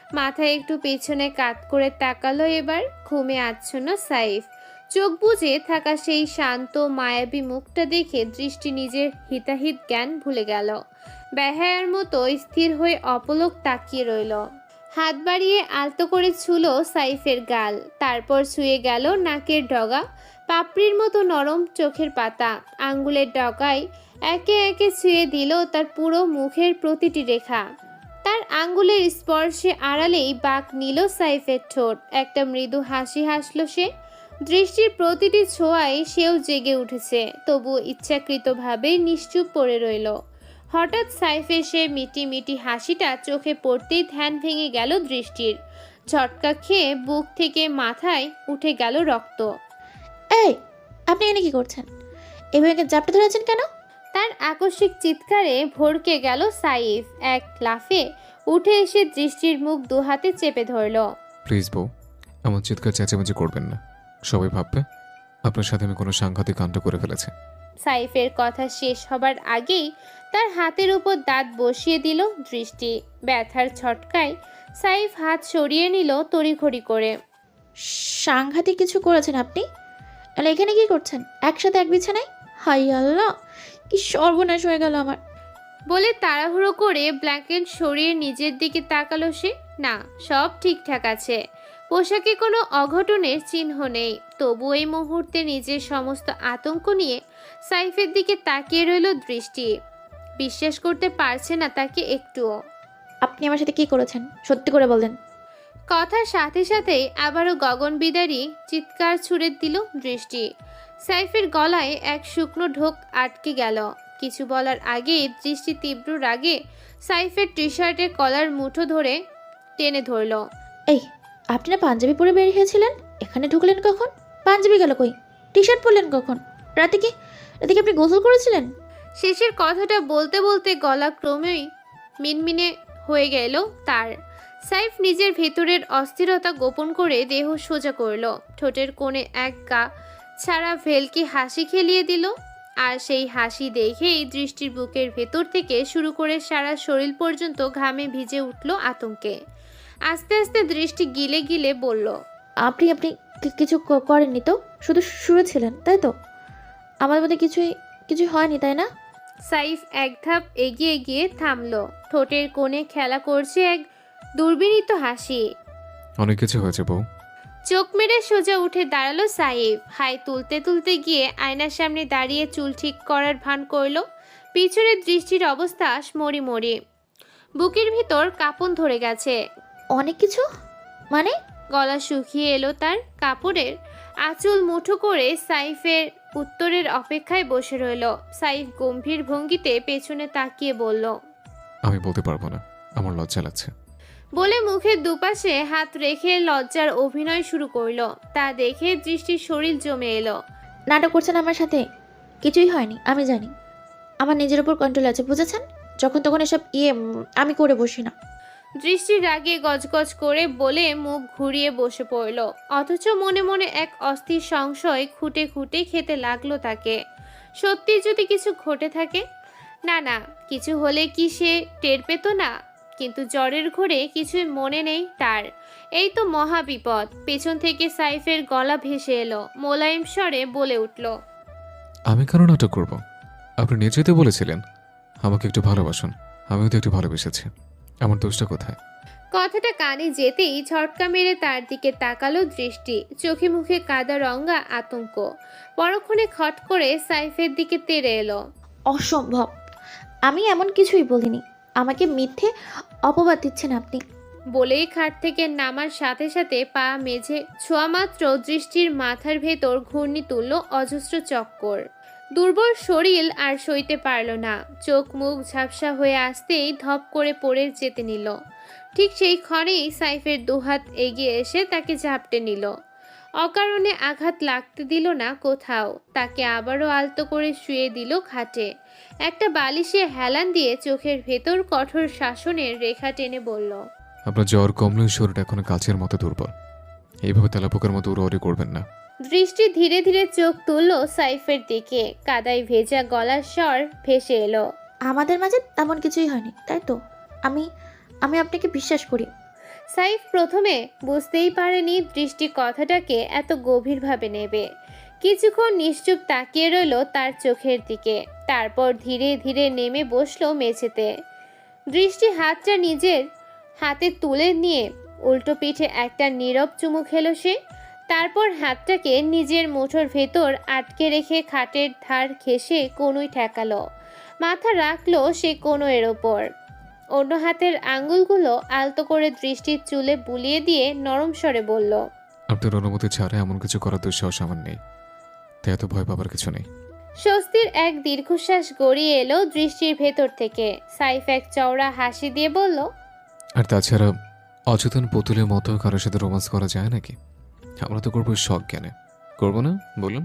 মাথায় একটু পেছনে কাত করে তাকালো এবার ঘুমে আচ্ছন্ন সাইফ। চোখ বুজে থাকা সেই শান্ত মায়াবী মুখটা দেখে দৃষ্টি নিজের হিতাহিত জ্ঞান ভুলে গেল। বেহায়ার মতো স্থির হয়ে অপলক তাকিয়ে রইল। হাত বাড়িয়ে আলতো করে ছুঁলো সাইফের গাল, তারপর ছুঁয়ে গেল নাকের ডগা, পাপড়ির মতো নরম চোখের পাতা। আঙ্গুলের ডগায় একে একে ছুঁয়ে দিল তার পুরো মুখের প্রতিটি রেখা। তার আঙ্গুলের স্পর্শে আড়ালেই বাঁক নিল সাইফের ঠোঁট। একটা মৃদু হাসি হাসল সে। দৃষ্টির প্রতিটি ছোঁয়ায় সেও জেগে উঠেছে, তবুও ইচ্ছাকৃতভাবে নিশ্চুপ পড়ে রইল। হঠাৎ সাইফের সে মিটি মিটি হাসিটা চোখে পড়তেই ধ্যান ভেঙে গেল দৃষ্টির। ঝটকা খেয়ে বুক থেকে মাথায় উঠে গেল রক্ত। এই, আপনি এখানে কি করছেন? এভাবে জাপটে ধরেছেন কেন? তার আকস্মিক চিৎকারে ভড়কে গেল সাইফ। এক লাফে উঠে এসে দৃষ্টির মুখ দুহাতে চেপে ধরল। প্লিজ বউ, এমন চিৎকার চেঁচামেচি করবেন না। সবাই ভাববে আপনার সাথে আমি কোনো সাংঘাতিক কাণ্ড করে ফেলেছি। সাইফের কথা শেষ হবার আগেই তার হাতের উপর দাঁত বসিয়ে দিল দৃষ্টি। ব্যথার ছটকায় সাইফ হাত সরিয়ে নিল তড়িঘড়ি করে। সাংঘাতিক কিছু করেছেন আপনি? তাহলে এখানে কি করছেন একসাথে এক বিছানায়? হাই আল্লাহ, কি সর্বনাশ হয়ে গেল আমার। বলে তাড়াহুড়ো করে ব্ল্যাঙ্কেট সরিয়ে নিজের দিকে তাকালো সে। না, সব ঠিকঠাক আছে, পোশাকে কোনো অঘটনের চিহ্ন নেই। তবু এই মুহূর্তে নিজের সমস্ত আতঙ্ক নিয়ে সাইফের দিকে তাকিয়ে রইল দৃষ্টি। বিশ্বাস করতে পারছে না তাকে একটুও। আপনি আমার সাথে কি করেছেন সত্যি করে বললেন। কথার সাথে সাথেই আবারও গগনবিদারী চিৎকার ছুড়ে দিল দৃষ্টি। সাইফের গলায় এক শুকনো ঢোক আটকে গেল। কিছু বলার আগেই দৃষ্টি তীব্র রাগে সাইফের টি শার্টের কলার মুঠো ধরে টেনে ধরল। এই, আপনি না পাঞ্জাবি পরে বেরিয়েছিলেন, এখানে ঢুকলেন কখন? পাঞ্জাবি গেল কই? টি শার্ট পরলেন কখন? রাতে কি আপনি গোসল করেছিলেন? শেষের কথাটা বলতে বলতে গলা ক্রমেই মিনমিনে হয়ে গেল তার। সাইফ নিজের ভেতরের অস্থিরতা গোপন করে দেহ সোজা করল। ঠোঁটের কোণে এক গা ছাড়া ভেলকি হাসি খেলিয়ে দিল। আর সেই হাসি দেখেই দৃষ্টির বুকের ভেতর থেকে শুরু করে সারা শরীর পর্যন্ত ঘামে ভিজে উঠল আতঙ্কে। আস্তে আস্তে দৃষ্টি গিলে গিলে বলল, আপনি আপনি কিছু করেননি তো? শুধু শুয়েছিলেন তাই তো? আমাদের মধ্যে কিছুই হয়নি তাই না? সাইফ এক ধাপ এগিয়ে গিয়ে থামল। ঠোঁটের কোণে খেলা করছে এক দুর্বিনীত হাসি। অনেক কিছু হয়েছে বউ। চোখ মেরে সোজা উঠে দাঁড়ালো সাইফ। হাই তুলতে তুলতে গিয়ে আয়নার সামনে দাঁড়িয়ে চুল ঠিক করার ভান করল। পিছনের দৃষ্টির অবস্থা মরি। বুকের ভিতর কাঁপন ধরে গেছে। অনেক কিছু মানে? গলা শুকিয়ে এলো তার। কাপড়ের আঁচল মুঠো করে সাইফের উত্তরের অপেক্ষায় বসে রইল। সাইফ গম্ভীর ভঙ্গিতে পেছনে তাকিয়ে বলল, আমি বলতে পারবো না, আমার লজ্জা লাগছে। বলে মুখের দুপাশে হাত রেখে লজ্জার অভিনয় শুরু করলো। তা দেখে দৃষ্টির শরীর জমে এলো। নাটক করছেন আমার সাথে? কিছুই হয়নি, আমি জানি। আমার নিজের উপর কন্ট্রোল আছে, বুঝেছেন? যখন তখন এসব আমি করে বসি না। দৃষ্টির রাগে গজগজ করে বলে মুখ ঘুরিয়ে বসে পড়ল। অথচ মনে মনে এক অস্থির সংশয় খুঁটে খুঁটে খেতে লাগলো তাকে। সত্যি যদি কিছু ঘটে থাকে? না, কিছু হলে কি সে টের পেত না? কিন্তু জ্বরের ঘোরে কিছুই মনে নেই তার। এই তো মহা বিপদ। পেছন থেকে সাইফের গলা ভেসে এলো। মোলায়েম স্বরে বলে উঠল, আমি কেন নাটক করব? আপনি নিজেই তো বলেছিলেন আমাকে একটু ভালোবাসুন। আমিও তো একটু ভালোবেসেছি, আমার দোষটা কোথায়? কথাটা কানে যেতেই ঝটকা মেরে তার দিকে তাকালো দৃষ্টি। চোখে মুখে কাদা রঙা আতঙ্ক। পরক্ষণে খট করে সাইফের দিকে তেড়ে এলো। অসম্ভব, আমি এমন কিছুই বলিনি। আমাকে মিথ্যে অপবাদ দিচ্ছেন আপনি। বলেই খাট থেকে নামার সাথে সাথে পা মেঝে ছোঁয়া মাত্র দৃষ্টির মাথার ভেতর ঘূর্ণি তুলল অজস্র চক্কর। দুর্বল শরীর আর সইতে পারল না। চোখ মুখ ঝাপসা হয়ে আসতেই ধপ করে পড়ে যেতে নিল। ঠিক সেই ক্ষণেই সাইফের দুহাত এগিয়ে এসে তাকে ঝাপটে নিল। অকারণে আঘাত লাগতে দিল না কোথাও। তাকে আবারও আলতো করে শুয়ে দিল খাটে। একটা বালিশে হেলান দিয়ে চোখের ভেতর কঠোর শাসনের রেখা টেনে বলল, আপনার জ্বর কমলেও শরীরটা এখনো কাছের মতো দুর্বল। এইভাবে তেলাপোকার মতো উড়োউড়ি করবেন না। দৃষ্টি ধীরে ধীরে চোখ তুলল সাইফের দিকে। কাদায় ভেজা গলার স্বর ভেসে এলো, আমাদের মাঝে তেমন কিছুই হয়নি তাই তো? আমি আপনাকে বিশ্বাস করি। সাইফ প্রথমে বুঝতেই পারেনি দৃষ্টি কথাটাকে এত গভীরভাবে নেবে। কিছুক্ষণ নিশ্চুপ তাকিয়ে রইল তার চোখের দিকে। তারপর ধীরে ধীরে নেমে বসলো মেঝেতে। দৃষ্টি হাতটা নিজের হাতে তুলে নিয়ে উল্টো পিঠে একটা নীরব চুমু খেলো সে। তারপর হাতটাকে নিজের মুঠোর ভেতর আটকে রেখে খাটের ধার ঘেঁষে কোনোই ঠেকালো। মাথা রাখলো সে কোনোয়ের ওপর। অন্য হাতের আঙ্গুলগুলো আলতো করে দৃষ্টির চুলে বুলিয়ে দিয়ে নরম স্বরে বলল, আপনার অনুমতি ছাড়া এমন কিছু করার দুঃসাহস আমার নেই, তাই এত ভয় পাবার কিছু নেই। স্বস্তির এক দীর্ঘশ্বাস গড়িয়ে এলো দৃষ্টির ভেতর থেকে। সাইফ এক চওড়া হাসি দিয়ে বলল, আর তাছাড়া অচেতন পুতুলের মতো কারোর সাথে রোমান্স করা যায় নাকি? আমরা তো করবো শখ জ্ঞানে, করবো না বলুন?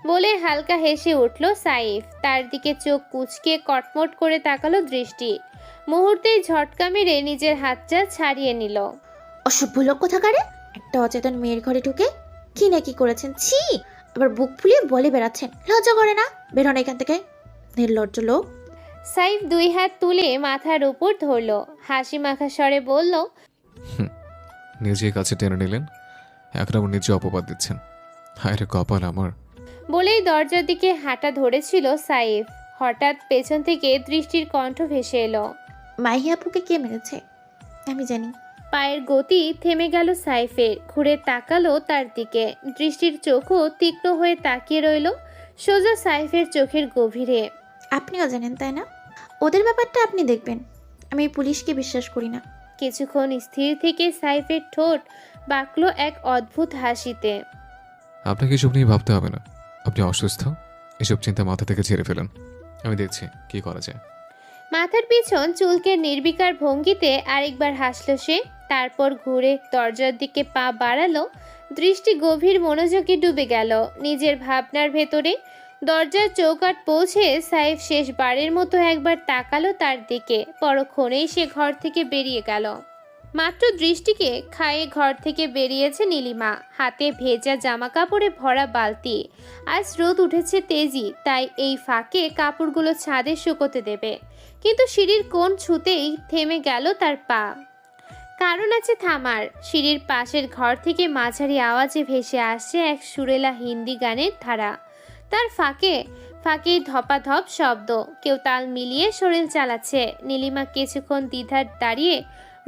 বলে হালকা হেসে উঠল সাইফ। তার দিকে চোখ কুঁচকে কটমট করে তাকালো দৃষ্টি। মুহূর্তেই ঝটকা মেরে নিজের হাতটা ছাড়িয়ে নিল। অসভ্য লোক কোথাকারে! একটা অচেতন মেয়ের ঘরে ঢুকে কি না কি করেছেন, ছি! আবার বুক ফুলিয়ে বলে বেড়াচ্ছেন, লজ্জা করে না? বেরোন এখান থেকে, নির্লজ্জ লোক। সাইফ দুই হাত তুলে মাথার উপর ধরল, হাসি মাখা স্বরে বলল, নিজে কাছে টেনে নিলেন, এখন আবার নিজে অপবাদ দিচ্ছেন। হায় রে কপাল আমার। বলেই দরজার দিকে হাঁটা ধরেছিল সাইফ। হঠাৎ পেছন থেকে দৃষ্টির কণ্ঠ ভেসে এলো। মাহি আপুকে কে মেরেছে আমি জানি। পায়ের গতি থেমে গেল সাইফের। ঘুরে তাকালো তার দিকে। দৃষ্টির চোখও তীক্ষ্ণ হয়ে তাকিয়ে রইল সোজা সাইফের চোখের গভীরে। আপনিও জানেন তাই না? ওদের ব্যাপারটা আপনি দেখবেন, আমি পুলিশকে বিশ্বাস করি না। কিছুক্ষণ স্থির থেকে সাইফের ঠোঁট বাঁকলো এক অদ্ভুত হাসিতে। আপনাকে এসব নিয়ে ভাবতে হবে না, আপনি অসুস্থ, এসব চিন্তা মাথা থেকে ঝেড়ে ফেলেন, আমি দেখছি কি করা যায়। মাথার পিছন চুলকে নির্বিকার ভঙ্গিতে আরেকবার হাসল সে। তারপর ঘুরে দরজার দিকে পা বাড়ালো। দৃষ্টি গভীর মনোযোগে ডুবে গেল নিজের ভাবনার ভেতরে। দরজার চৌকাঠ পৌঁছে সাইফ শেষবারের মতো একবার তাকালো তার দিকে। পরক্ষণেই সে ঘর থেকে বেরিয়ে গেল। মাত্র দৃষ্টিকে খায়ে ঘর থেকে বেরিয়েছে নীলিমা, হাতে ভেজা জামা কাপড়ে ভরা বালতি। আজ রোদ উঠেছে তেজি, তাই এই ফাঁকে কাপড়গুলো ছাদে শুকোতে দেবে। কিন্তু সিঁড়ির কোণ ছুতেই থেমে গেল তার পা। কারণ আছে থামার। সিঁড়ির পাশের ঘর থেকে মাঝারি আওয়াজে ভেসে আসছে এক সুরেলা হিন্দি গানের ধারা। তার ফাঁকে ধপাধপ শব্দ, কেউ তাল মিলিয়ে শরীর চালাচ্ছে। নীলিমা কিছুক্ষণ দ্বিধার দাঁড়িয়ে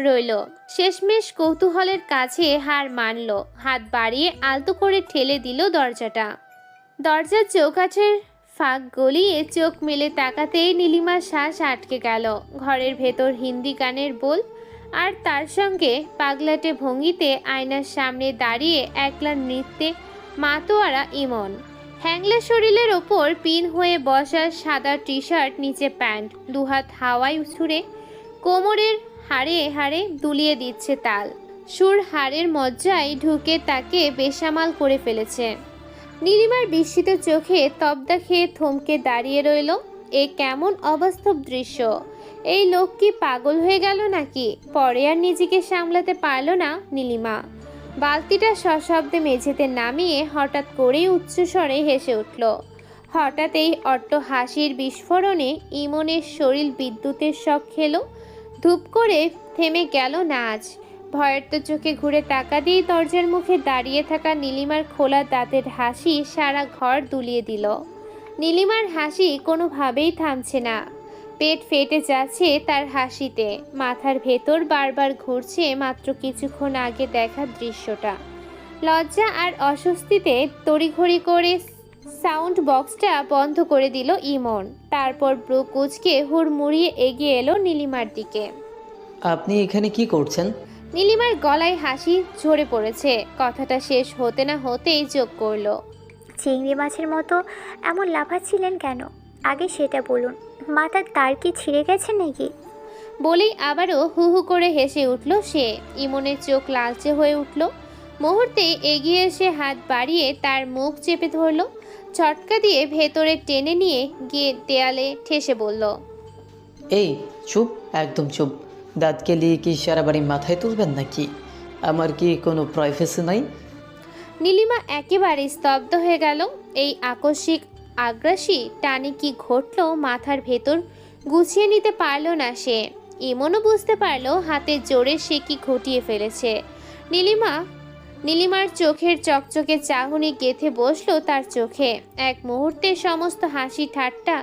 রইল, শেষমেশ কৌতূহলের কাছে হার মানল। হাত বাড়িয়ে আলতো করে ঠেলে দিল দরজাটা। দরজার চৌকাঠের ফাঁক গলিয়ে চোখ মেলে তাকাতেই নীলিমার শ্বাস আটকে গেল। ঘরের ভেতর হিন্দি গানের বোল, আর তার সঙ্গে পাগলাটে ভঙ্গিতে আয়নার সামনে দাঁড়িয়ে একলা নৃত্যে মাতোয়ারা ইমন। হ্যাংলা শরীরের ওপর পিন হয়ে বসা সাদা টি শার্ট, নিচে প্যান্ট, দুহাত হাওয়ায় ছুঁড়ে কোমরের হাড়ে হাড়ে দুলিয়ে দিচ্ছে তাল। সুর হাড়ের মজ্জায় ঢুকে তাকে বেসামাল করে ফেলেছে। নীলিমার বিস্মিত চোখে তবদা খেয়ে থমকে দাঁড়িয়ে রইল। এ কেমন অবাস্তব দৃশ্য! এই লোক কি পাগল হয়ে গেল নাকি? পরে আর নিজেকে সামলাতে পারল না নীলিমা। বালতিটা সশব্দে মেঝেতে নামিয়ে হঠাৎ করেই উচ্চস্বরে হেসে উঠল। হঠাৎ এই অট্ট হাসির বিস্ফোরণে ইমনের শরীর বিদ্যুতের শক খেলো। ধূপ করে থেমে গেল নাচ। ভয়ার্ত চোখে ঘুরে টাকা দিয়ে দরজার মুখে দাঁড়িয়ে থাকা নীলিমার খোলা দাঁতের হাসি সারা ঘর দুলিয়ে দিল। নীলিমার হাসি কোনোভাবেই থামছে না, পেট ফেটে যাচ্ছে তার হাসিতে। মাথার ভেতর বারবার ঘুরছে মাত্র কিছুক্ষণ আগে দেখা দৃশ্যটা। লজ্জা আর অস্বস্তিতে তড়িঘড়ি করে সাউন্ড বক্সটা বন্ধ করে দিল ইমন। তারপর ব্রু কুচকে হুড়মুড়িয়ে এগিয়ে এলো নীলিমার দিকে। আপনি এখানে কি করছেন? নীলিমার গলায় হাসি ঝরে পড়েছে। কথাটা শেষ হতে না হতেই যোগ করলো, চিংড়ি মাছের মতো এমন লাফাচ্ছিলেন কেন? আগে সেটা বলুন। মাথার তার কি ছিঁড়ে গেছে নাকি? বলেই আবারও হু হু করে হেসে উঠল সে। ইমনের চোখ লালচে হয়ে উঠল। মুহূর্তে এগিয়ে এসে হাত বাড়িয়ে তার মুখ চেপে ধরল। ঝটকা দিয়ে ভেতরে টেনে নিয়ে গিয়ে দেয়ালে ঠেসে বলল, এই চুপ, একদম চুপ। দাঁত কেলিয়ে কি সারা বাড়ি মাথায় তুলবেন নাকি? আমার কি কোনো প্রাইভেসি নাই? নীলিমা একেবারে স্তব্ধ হয়ে গেল। এই আকস্মিক আগ্রাসী টানে কি ঘটল মাথার ভেতর গুছিয়ে নিতে পারল না সে। ইমনও বুঝতে পারলো হাতের জোরে সে কি ঘটিয়ে ফেলেছে। নীলিমার চোখের চকচকে চাহনি গেঁথে বসলো তার চোখে। এক মুহূর্তে সমস্ত হাসি ঠাট্টা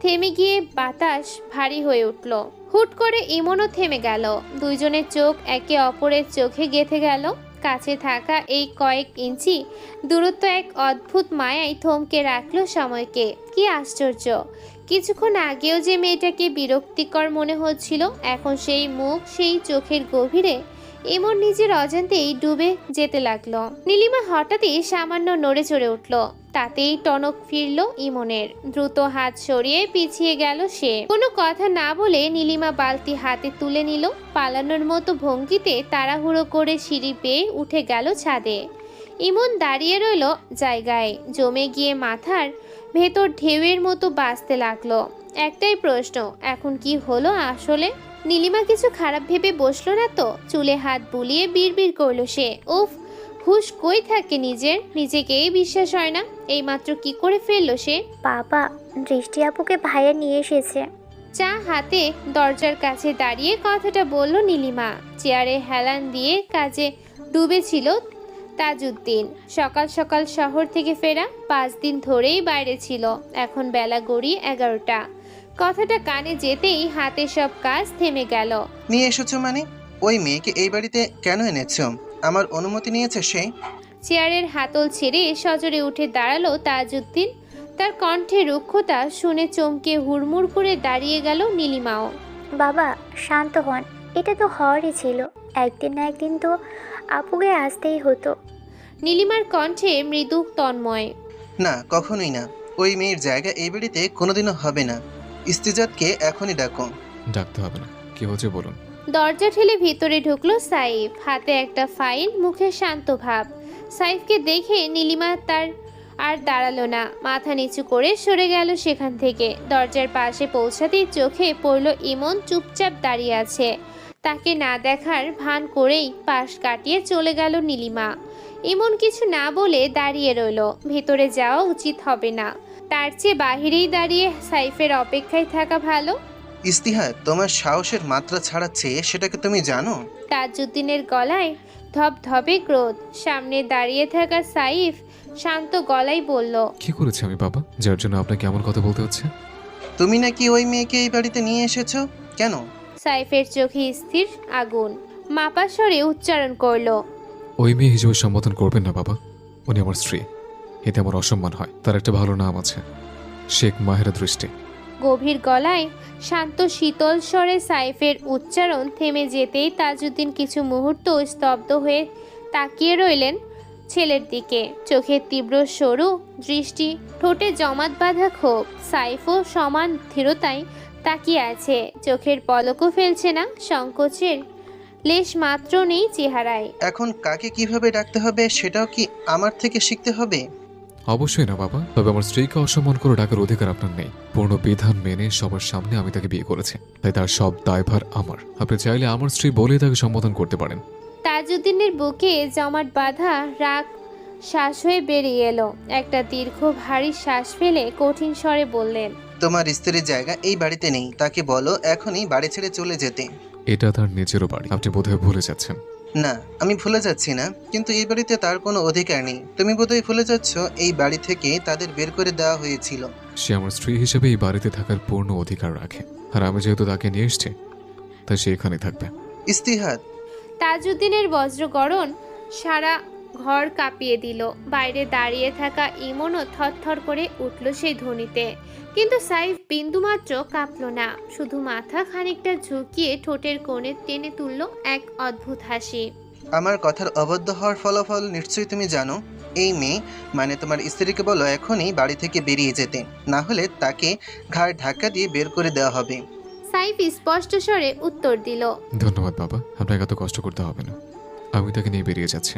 থেমে গিয়ে বাতাস ভারী হয়ে উঠল। হুট করে ইমনও থেমে গেল। দুইজনের চোখ একে অপরের চোখে গেঁথে গেল। কাছে থাকা এই কয়েক ইঞ্চি দূরত্ব এক অদ্ভুত মায়ায় থমকে রাখলো সময়কে। কি আশ্চর্য! কিছুক্ষণ আগেও যে মেয়েটাকে বিরক্তিকর মনে হচ্ছিল, এখন সেই মুখ, সেই চোখের গভীরে ইমন নিজের অজান্তেই ডুবে যেতে লাগলো। নীলিমা হঠাৎই সামান্য নড়ে চড়ে উঠল, তাতেই টনক ফিরল ইমনের। দ্রুত হাত সরিয়ে পিছিয়ে গেল সে। কোনো কথা না বলে নীলিমা বালতি হাতে তুলে নিল। পালানোর মতো ভঙ্গিতে তাড়াহুড়ো করে সিঁড়ি বেয়ে উঠে গেল ছাদে। ইমন দাঁড়িয়ে রইল জায়গায়, জমে গিয়ে মাথার ভেতর ঢেউয়ের মতো বাজতে লাগলো। একটাই প্রশ্ন, এখন কি হলো আসলে? নীলিমা কিছু খারাপ ভেবে বসলো না তো? চুলে হাত বুলিয়ে বিড়বিড় করলো সে। উফ, হুশ কই থাকে নিজের? নিজেকেই বিশ্বাস হয় না। এইমাত্র কি করে ফেললো সে? বাবা, দৃষ্টি আপুকে ভাইয়া নিয়ে এসেছে। চা হাতে দরজার কাছে দাঁড়িয়ে কথাটা বলল নীলিমা। চেয়ারে হেলান দিয়ে কাজে ডুবেছিল তাজউদ্দিন। সকাল সকাল শহর থেকে ফেরা, 5 দিন ধরেই বাইরে ছিল। এখন বেলা গড়িয়ে 11টা। কথাটা কানে যেতেই হাতে সব কাজ থেমে গেল। নিয়ে এসেছো মানে? ওই মেয়েকে এই বাড়িতে কেন এনেছো? আমার অনুমতি নিয়েছে সে? চেয়ারের হাতল ছেড়ে সজোরে উঠে দাঁড়ালো তাজউদ্দিন। তার কণ্ঠে রুক্ষতা শুনে চমকে হুড়মুড় করে দাঁড়িয়ে গেল নীলিমাও। বাবা, শান্ত হন। এটা তো হওয়ারই ছিল। একদিন না একদিন তো আপুকে আসতেই হতো। নীলিমার কণ্ঠে মৃদু তন্ময়। না, কখনোই না। ওই মেয়ের জায়গা এই বাড়িতে কোনোদিনও হবে না। ইস্তিজাতকে এখনই ডাকো। ডাকতে হবে না, কি হচ্ছে বলুন। দরজা ঠেলে ভিতরে ঢুকলো সাইফ, হাতে একটা ফাইল, মুখে শান্ত ভাব। সাইফকে দেখে নীলিমা তার আর দাঁড়ালো না, মাথা নিচু করে সরে গেল সেখান থেকে। দরজার পাশে পৌঁছাতেই চোখে পড়ল ইমন চুপচাপ দাঁড়িয়ে আছে। তাকে না দেখার ভান করেই পাশ কাটিয়ে চলে গেল নীলিমা। ইমন কিছু না বলে দাঁড়িয়ে রইল। ভেতরে যাওয়া উচিত হবে না, তার চেয়ে বাহিরেই দাঁড়িয়ে সাইফের অপেক্ষায় থাকা ভালো। ইস্তিহার, তোমার সাহসের মাত্রা ছাড়াচ্ছে সেটাকে তুমি জানো? তাজউদ্দিনের গলায় ধপধপে ক্রোধ। সামনে দাঁড়িয়ে থাকা সাইফ শান্ত গলায় বলল, কি করেছি আমি বাবা, যার জন্য আপনাকে এমন কথা বলতে হচ্ছে? তুমি নাকি ওই মেয়েকে এই বাড়িতে নিয়ে এসেছো? কেন? সাইফের চোখে স্থির আগুন। মাপা স্বরে উচ্চারণ করলো, ওই মেয়ে হিসেবে সম্বোধন করবেন না বাবা, উনি আমার স্ত্রী। এতে আমার অসম্মান হয়। তার একটা ভালো নাম আছে, শেখ মাহেরা দৃষ্টি। গভীর গলায় শান্ত শীতল স্বরে সাইফের উচ্চারণ থেমে যেতেই তাজউদ্দিন কিছু মুহূর্ত স্তব্ধ হয়ে তাকিয়ে রইলেন ছেলের দিকে। চোখের তীব্র সরু দৃষ্টি, ঠোঁটে জমাট বাঁধা ক্ষোভ। সাইফও সমান দৃঢ়তায় তাকিয়ে আছে, চোখের পলকও ফেলছে না, সংকোচের লেশ মাত্র নেই চেহারায়। এখন কাকে কিভাবে ডাকতে হবে সেটাও কি আমার থেকে শিখতে হবে? অবশ্যই না বাবা, তবে আমার স্ত্রীকে অসম্মান করে ডাকার অধিকার আপনার নেই। পূর্ণ বিধান মেনে সবার সামনে আমি তাকে বিয়ে করেছি, তাই তার সব দায়ভার আমার। আপনি চাইলে আমার স্ত্রী বলে তাকে সম্বোধন করতে পারেন। তাজউদ্দিনের বুকে জমাট বাঁধা রাগ শ্বাস হয়ে বেরিয়ে এলো। একটা দীর্ঘ ভারী শ্বাস ফেলে কঠিন স্বরে বললেন, তোমার স্ত্রীর জায়গা এই বাড়িতে নেই। তাকে বলো এখনই বাড়ি ছেড়ে চলে যেতে। এটা তার নিজেরও বাড়ি, আপনি বোধহয় ভুলে যাচ্ছেন। না, আমি ভুলে যাচ্ছি না, কিন্তু এই বাড়িতে তার কোনো অধিকার নেই। তুমি বোধহয় ভুলে যাচ্ছ এই বাড়ি থেকে তাদের বের করে দেওয়া হয়েছিল। সে আমার স্ত্রী হিসেবে এই বাড়িতে থাকার পূর্ণ অধিকার রাখে, আর আমি যেহেতু তাকে নিয়ে এসছি, তাই সে এখানে থাকবে। ইস্তিহাদ। তাজউদ্দিনের বজ্রগর্জন সারা ঘর কাঁপিয়ে দিল। বাইরে দাঁড়িয়ে থাকা ইমনও থরথর করে উঠল সেই ধ্বনিতে, কিন্তু সাইফ বিন্দুমাত্র কাঁপল না, শুধু মাথা খানিকটা ঝুঁকিয়ে ঠোঁটের কোণে টেনে তুলল এক অদ্ভুত হাসি। আমার কথার অবদ্ধ হওয়ার ফলাফল নিশ্চয়ই তুমি জানো। এই মেয়ে মানে তোমার স্ত্রীকে বলো এখনই বাড়ি থেকে বেরিয়ে যেতে, না হলে তাকে ঘাড় ধাক্কা দিয়ে বের করে দেওয়া হবে। সাইফ স্পষ্ট স্বরে উত্তর দিল, ধন্যবাদ বাবা, আপনাকে এত কষ্ট করতে হবে না, আমি তাকে নিয়ে বেরিয়ে যাচ্ছি।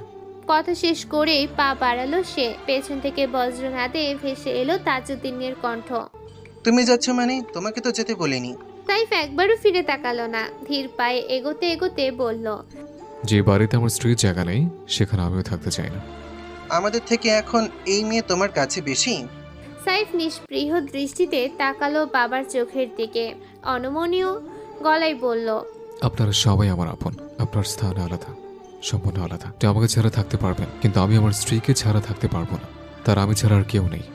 কথা শেষ করেই পা বাড়ালো সে। পেছন থেকে বজ্রনাদে ভেসে এলো তাজউদ্দিনের কণ্ঠ, তুমি যাচ্ছ মানে? তোমাকে তো যেতে বলিনি। সাইফ একবারও ফিরে তাকালো না, ধীর পায়ে এগোতে এগোতে বলল, যে বাড়িতে আমার স্ত্রীর জায়গা নেই সেখানে আমিও থাকতে চাই না। আমাদের থেকে এখন এই মেয়ে তোমার কাছে বেশি। সাইফ নিষ্পৃহ দৃষ্টিতে তাকালো বাবার চোখের দিকে, অনমনীয় গলায় বলল, আপনারা সবাই আমার আপন, আপনার স্থান আলাদা, সম্পূর্ণ আলাদা। আপনি আমাকে ছাড়া থাকতে পারবেন, কিন্তু আমি আমার স্ত্রীকে ছাড়া থাকতে পারবো না। তার আমি ছাড়া আর কেউ নেই।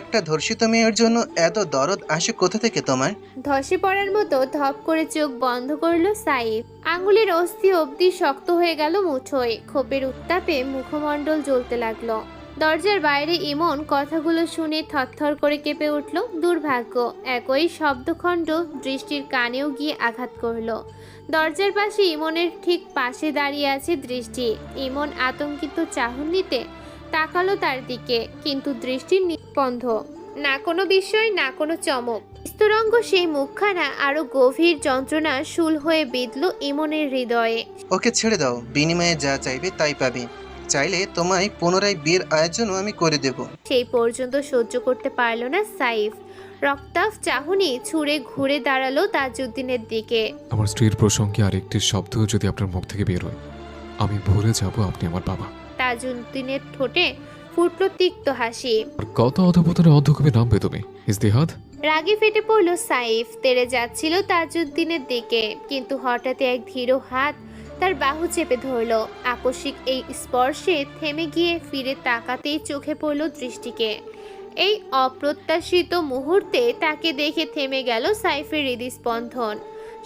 একটা ধর্ষিত মেয়ের জন্য এত দরদ আসে কোথা থেকে তোমার? ধসে পড়ার মতো ধপ করে চোখ বন্ধ করলো সাইফ। আঙুলের অস্থি অবধি শক্ত হয়ে গেল মুঠোয়। ক্ষোভের উত্তাপে মুখমণ্ডল জ্বলতে লাগলো। দরজার বাইরে ইমন কথাগুলো শুনে থরথর করে কেঁপে উঠল। দুর্ভাগ্য, একই শব্দখণ্ড দৃষ্টির কানেও গিয়ে আঘাত করলো। দরজার পাশে ইমনের ঠিক পাশে দাঁড়িয়ে আছে দৃষ্টি। ইমন আতঙ্কিত চাহনিতে তাকালো তার দিকে, কিন্তু দৃষ্টির নিস্পন্ধ, না কোনো বিস্ময় না কোনো চমক। স্তরঙ্গ সেই মুখখানা আরো গভীর যন্ত্রণা শুল হয়ে বিঁধল ইমনের হৃদয়ে। ওকে ছেড়ে দাও, বিনিময়ে যা চাইবে তাই পাবে। চাইলে তোমায় পুনরায় বিয়ের আয়োজনও আমি করে দেব। সেই পর্যন্ত সহ্য করতে পারল না সাইফ। রক্তাভ চাহনি ছুঁড়ে ঘুরে দাঁড়ালো তাজউদ্দিনের দিকে। আমার স্ত্রীর প্রসঙ্গে আরেকটি শব্দ যদি আপনার মুখ থেকে বের হয়, আমি ভুলে যাব আপনি আমার বাবা। তাজউদ্দিনের ঠোঁটে ফুটল তিক্ত হাসি। আর কত অধপতনে অধ্যক্ষে নামবে তুমি ইস্তিহাদ? রাগে ফেটে পড়ল সাইফ। তেড়ে যাচ্ছিল তাজউদ্দিনের দিকে, কিন্তু হঠাৎ এক ধীর হাত তার বাহু চেপে ধরল। আকস্মিক এই স্পর্শে থেমে গিয়ে ফিরে তাকাতেই চোখে পড়ল দৃষ্টিকে। এই অপ্রত্যাশিত মুহূর্তে তাকে দেখে থেমে গেল সাইফের হৃদস্পন্দন।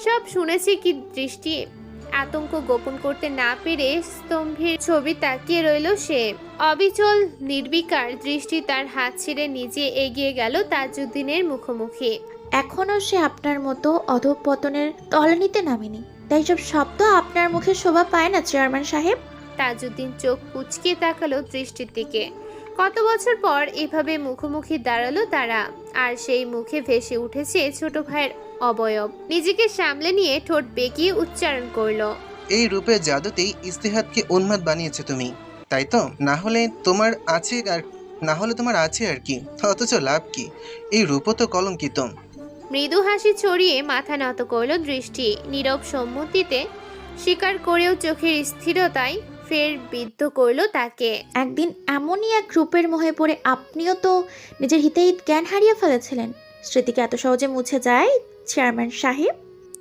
সব শুনেছে কি দৃষ্টি? আতঙ্ক গোপন করতে না পেরে স্তম্ভের ছবি তাকিয়ে রইল সে। অবিচল নির্বিকার দৃষ্টি তার হাত ছেড়ে নিজে এগিয়ে গেল তাজউদ্দিনের মুখোমুখি। এখনও সে আপনার মতো অধঃপতনের তলানিতে নামেনি, তাই সব শব্দ আপনার মুখে শোভা পায় না চেয়ারম্যান সাহেব। তাজউদ্দিন চোখ কুঁচকে তাকালো দৃষ্টির দিকে। কত বছর পর এভাবে মুখোমুখি দাঁড়ালো তারা, আর সেই মুখে ভেসে উঠেছে ছোট ভাইয়ের অবয়ব। নিজেকে সামলে নিয়ে ঠোঁট বেঁকিয়ে উচ্চারণ করলো, এই রূপের জাদুতেই ইস্তেহাদকে উন্মাদ বানিয়েছো তুমি, তাই তো? না হলে তোমার আছে আর কি, অথচ লাভ কি? এই রূপও তো কলঙ্কিত। মৃদু হাসি ছড়িয়ে মাথা নত করলো দৃষ্টি। নীরব সম্মতিতে স্বীকার করেও চোখের স্থিরতায় ফের বিদ্ধ করলো তাকে। একদিন এমনই এক রূপের মোহে পড়ে আপনিও তো নিজের হিতেহিত জ্ঞান হারিয়ে ফেলেছিলেন। স্মৃতিকে এত সহজে মুছে যায় চেয়ারম্যান সাহেব?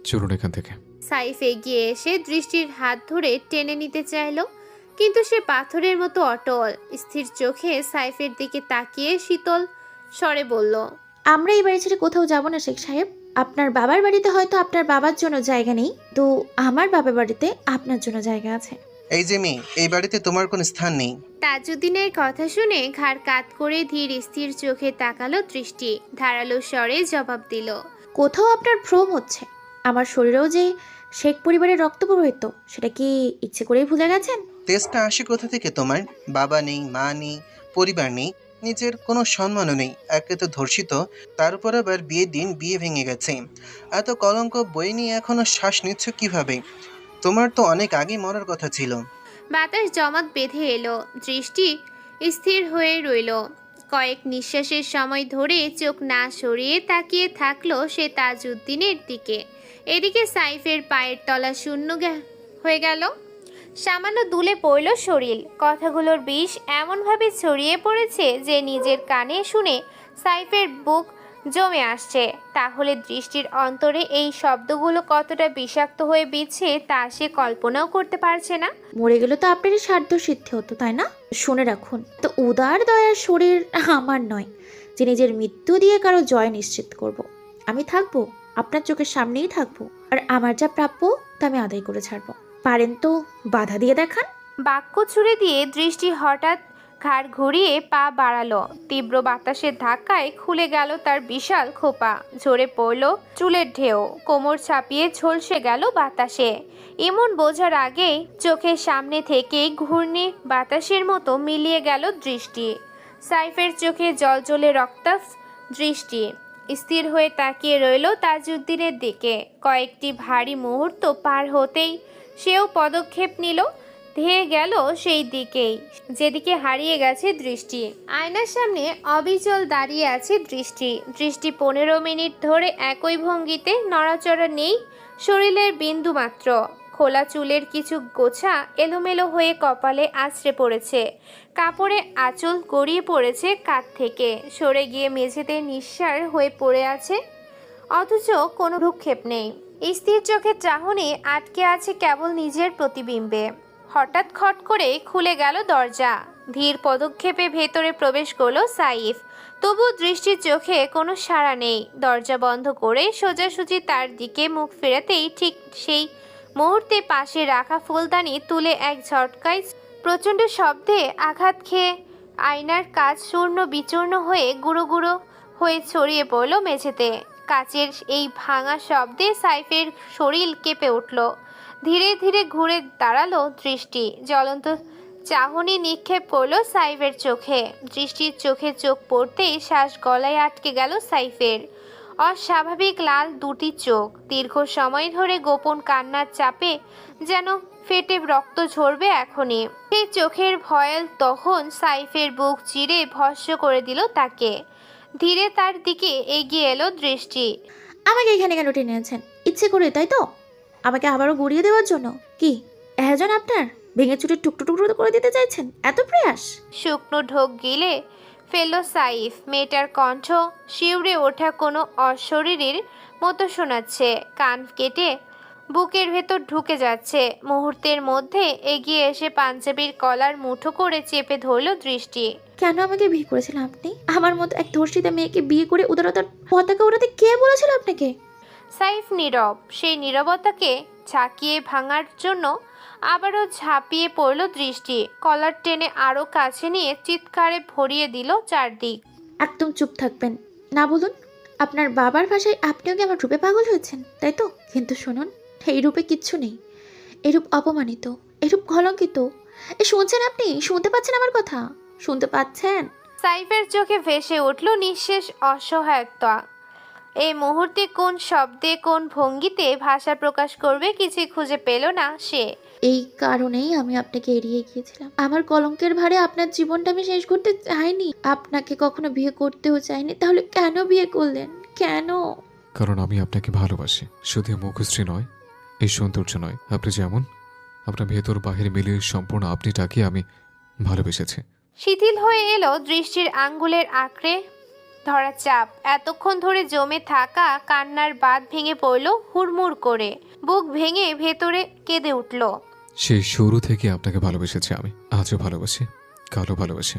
চলুন এখান থেকে। সাইফ এগিয়ে এসে দৃষ্টির হাত ধরে টেনে নিতে চাইলো, কিন্তু সে পাথরের মতো অটল। স্থির চোখে সাইফের দিকে তাকিয়ে শীতল স্বরে বলল, আমরা এই বাড়ি ছেড়ে কোথাও যাব না শেখ সাহেব। আপনার বাবার বাড়িতে হয়তো আপনার বাবার জন্য জায়গা নেই, তো আমার বাবার বাড়িতে আপনার জন্য জায়গা আছে। এই যে মেয়ে, এই বাড়িতে তোমার কোনো স্থান নেই। তাজউদ্দিনের কথা শুনে ঘাড় কাত করে ধীর স্থির চোখে তাকালো দৃষ্টি। ধারালো স্বরে জবাব দিল, কোথাও আপনার ভ্রম হচ্ছে। আমার শরীরেও যে শেখ পরিবারের রক্ত প্রবাহিত, সেটা কি ইচ্ছে করেই ভুলে গেছেন? তেজটা আসে কোথা থেকে তোমার? বাবা নেই, মা নেই, পরিবার নেই, নিজের কোনো সম্মানও নেই। একে তো ধর্ষিত, তার উপর আবার বিয়ের দিন বিয়ে ভেঙে গেছে। এত কলঙ্ক বই নিয়ে এখনো শ্বাস নিচ্ছ কিভাবে? তোমার তো অনেক আগে মরার কথা ছিল। বাতাস জমাট বেঁধে এলো। দৃষ্টি স্থির হয়ে রইল। কয়েক নিঃশ্বাসের সময় ধরে চোখ না সরিয়ে তাকিয়ে থাকলো সে তাজউদ্দিনের দিকে। এদিকে সাইফের পায়ের তলা শূন্য হয়ে গেল। সামান্য দুলে পড়ল শরীর। কথাগুলোর বিষ এমনভাবে ছড়িয়ে পড়েছে যে নিজের কানে শুনে সাইফের বুক জমে আসছে। তাহলে দৃষ্টির অন্তরে এই শব্দগুলো কতটা বিষাক্ত হয়ে বিচ্ছে তা সে কল্পনাও করতে পারছে না। মরে গেলে তো আপনারই সাধ্য সিদ্ধি হতো, তাই না? শুনে রাখুন, তো উদার দয়ার শরীর আমার নয় যে নিজের মৃত্যু দিয়ে কারো জয় নিশ্চিত করব। আমি থাকবো, আপনার চোখের সামনেই থাকবো, আর আমার যা প্রাপ্য তা আমি আদায় করে ছাড়বো। পারেন তো বাধা দিয়ে দেখান। বাক্য ছুড়ে দিয়ে দৃষ্টি হঠাৎ ঘাড় ঘুরিয়ে পা বাড়ালো। তীব্র বাতাসের ধাক্কায় খুলে গেল তার বিশাল খোপা। ঝরে পড়ল চুলের ঢেউ। কোমর ছাপিয়ে ঝলসে গেল বাতাসে। এমন বোঝার আগেই চোখের সামনে থেকে ঘূর্ণি বাতাসের মতো মিলিয়ে গেল দৃষ্টি। সাইফের চোখে জলজলে রক্তাভ দৃষ্টি। স্থির হয়ে তাকিয়ে রইল তাজউদ্দিনের দিকে। কয়েকটি ভারী মুহূর্ত পার হতেই সেও পদক্ষেপ নিল। ধেয়ে গেল সেই দিকেই যেদিকে হারিয়ে গেছে দৃষ্টি। আয়নার সামনে অবিচল দাঁড়িয়ে আছে দৃষ্টি। দৃষ্টি 15 মিনিট ধরে একই ভঙ্গিতে, নড়াচড়া নেই শরীরের বিন্দু মাত্র। খোলা চুলের কিছু গোছা এলোমেলো হয়ে কপালে আছড়ে পড়েছে। কাপড়ে আঁচল গড়িয়ে পড়েছে কাঁধ থেকে, সরে গিয়ে মেঝেতে নিঃসার হয়ে পড়ে আছে, অথচ কোনো ভ্রুক্ষেপ নেই। স্থির চোখের চাহনি আটকে আছে কেবল নিজের প্রতিবিম্বে। হঠাৎ খট করে খুলে গেল দরজা। ধীর পদক্ষেপে ভেতরে প্রবেশ করলো সাইফ। তবু দৃষ্টির চোখে কোনো সাড়া নেই। দরজা বন্ধ করে সোজাসুজি তার দিকে মুখ ফেরাতেই ঠিক সেই মুহূর্তে পাশে রাখা ফুলদানি তুলে এক ঝটকায় প্রচণ্ড শব্দে আঘাত খেয়ে আয়নার কাঁচ চূর্ণ বিচূর্ণ হয়ে গুঁড়ো গুঁড়ো হয়ে ছড়িয়ে পড়ল মেঝেতে। কাচের এই ভাঙা শব্দে সাইফের শরীর কেঁপে উঠল। ধীরে ধীরে ঘুরে দাঁড়ালো দৃষ্টি। জ্বলন্ত চাহনি নিক্ষেপ করলো সাইফের চোখে। দৃষ্টির চোখে চোখ পড়তেই শ্বাস গলায় আটকে গেল সাইফের। অস্বাভাবিক লাল দুটি চোখ দীর্ঘ সময় ধরে গোপন কান্নার চাপে যেন ফেটে রক্ত ঝরবে এখনই। সেই চোখের ভয়াল তখন সাইফের বুক চিরে ভস্ম করে দিল তাকে। ধীরে তার দিকে এগিয়ে এলো দৃষ্টি। আমাকে এখানে কেন টেনে এনেছেন? ইচ্ছে করে, তাই তো? আমাকে আবারও গড়িয়ে দেওয়ার জন্য? কি এজন আপনার ভেঙে চুটে টুকরো টুকরো করে দিতে চাইছেন? এত প্রয়াস? শুকনো ঢোক গিলে ফেলল সাইফ। মেয়েটার কণ্ঠ শিউরে ওঠা কোনো অশরীরীর মতো শোনাচ্ছে। কান কেটে বুকের ভেতর ঢুকে যাচ্ছে। মুহূর্তের মধ্যে এগিয়ে এসে পাঞ্জাবির কলার মুঠো করে চেপে ধরল দৃষ্টি। কেন আমাকে বিয়ে করেছিলেন আপনি? আমার মতো এক ধর্ষিতা মেয়েকে বিয়ে করে উদারতার পতাকা ওড়াতে কে বলেছিল আপনাকে? সাইফ নীরব। সেই নীরবতাকে ঝাঁকিয়ে ভাঙার জন্য আবারও ঝাঁপিয়ে পড়ল দৃষ্টি। কলার টেনে আরও কাছে নিয়ে চিৎকারে ভরিয়ে দিল চারদিক। একদম চুপ থাকবেন না, বলুন। আপনার বাবার ভাষায় আপনিও কি আমার রূপে পাগল হয়েছেন, তাই তো? কিন্তু শুনুন, এই রূপে কিচ্ছু নেই। এরূপ অপমানিত, এরূপ কলঙ্কিত। শুনছেন আপনি? শুনতে পাচ্ছেন আমার কথা? শুনতে পাচ্ছেন? সাইফের চোখে ভেসে উঠল নিঃশেষ অসহায়তা। এই মুহূর্তে কোন শব্দে কোন ভঙ্গিতে ভাষা প্রকাশ করবে কিছুই খুঁজে পেল না সে। এই কারণেই আমি আপনাকে এড়িয়ে গিয়েছিলাম। আমার কলঙ্কের ভারে আপনার জীবনটা আমি শেষ করতে চাইনি। আপনাকে কখনো বিয়ে করতেও চাইনি। তাহলে কেন বিয়ে করলেন? কেন? কারণ আমি আপনাকে ভালোবাসি। শুধু মুখশ্রী নয়, এই সৌন্দর্য নয়, আপনি যেমন, আপনার ভেতর বাহির মিলিয়ে সম্পূর্ণ আপনিটাকে আমি ভালোবেসেছি। শিথিল হয়ে এলো দৃষ্টির আঙ্গুলের আঁকড়ে ধরা চাপ। এতক্ষণ ধরে জমে থাকা কান্নার বাঁধ ভেঙে পড়ল হুড়মুড় করে। বুক ভেঙে ভেতরে কেঁদে উঠল। সেই শুরু থেকে আপনাকে ভালোবেসেছি আমি, আজও ভালোবাসি, কালও ভালোবাসি,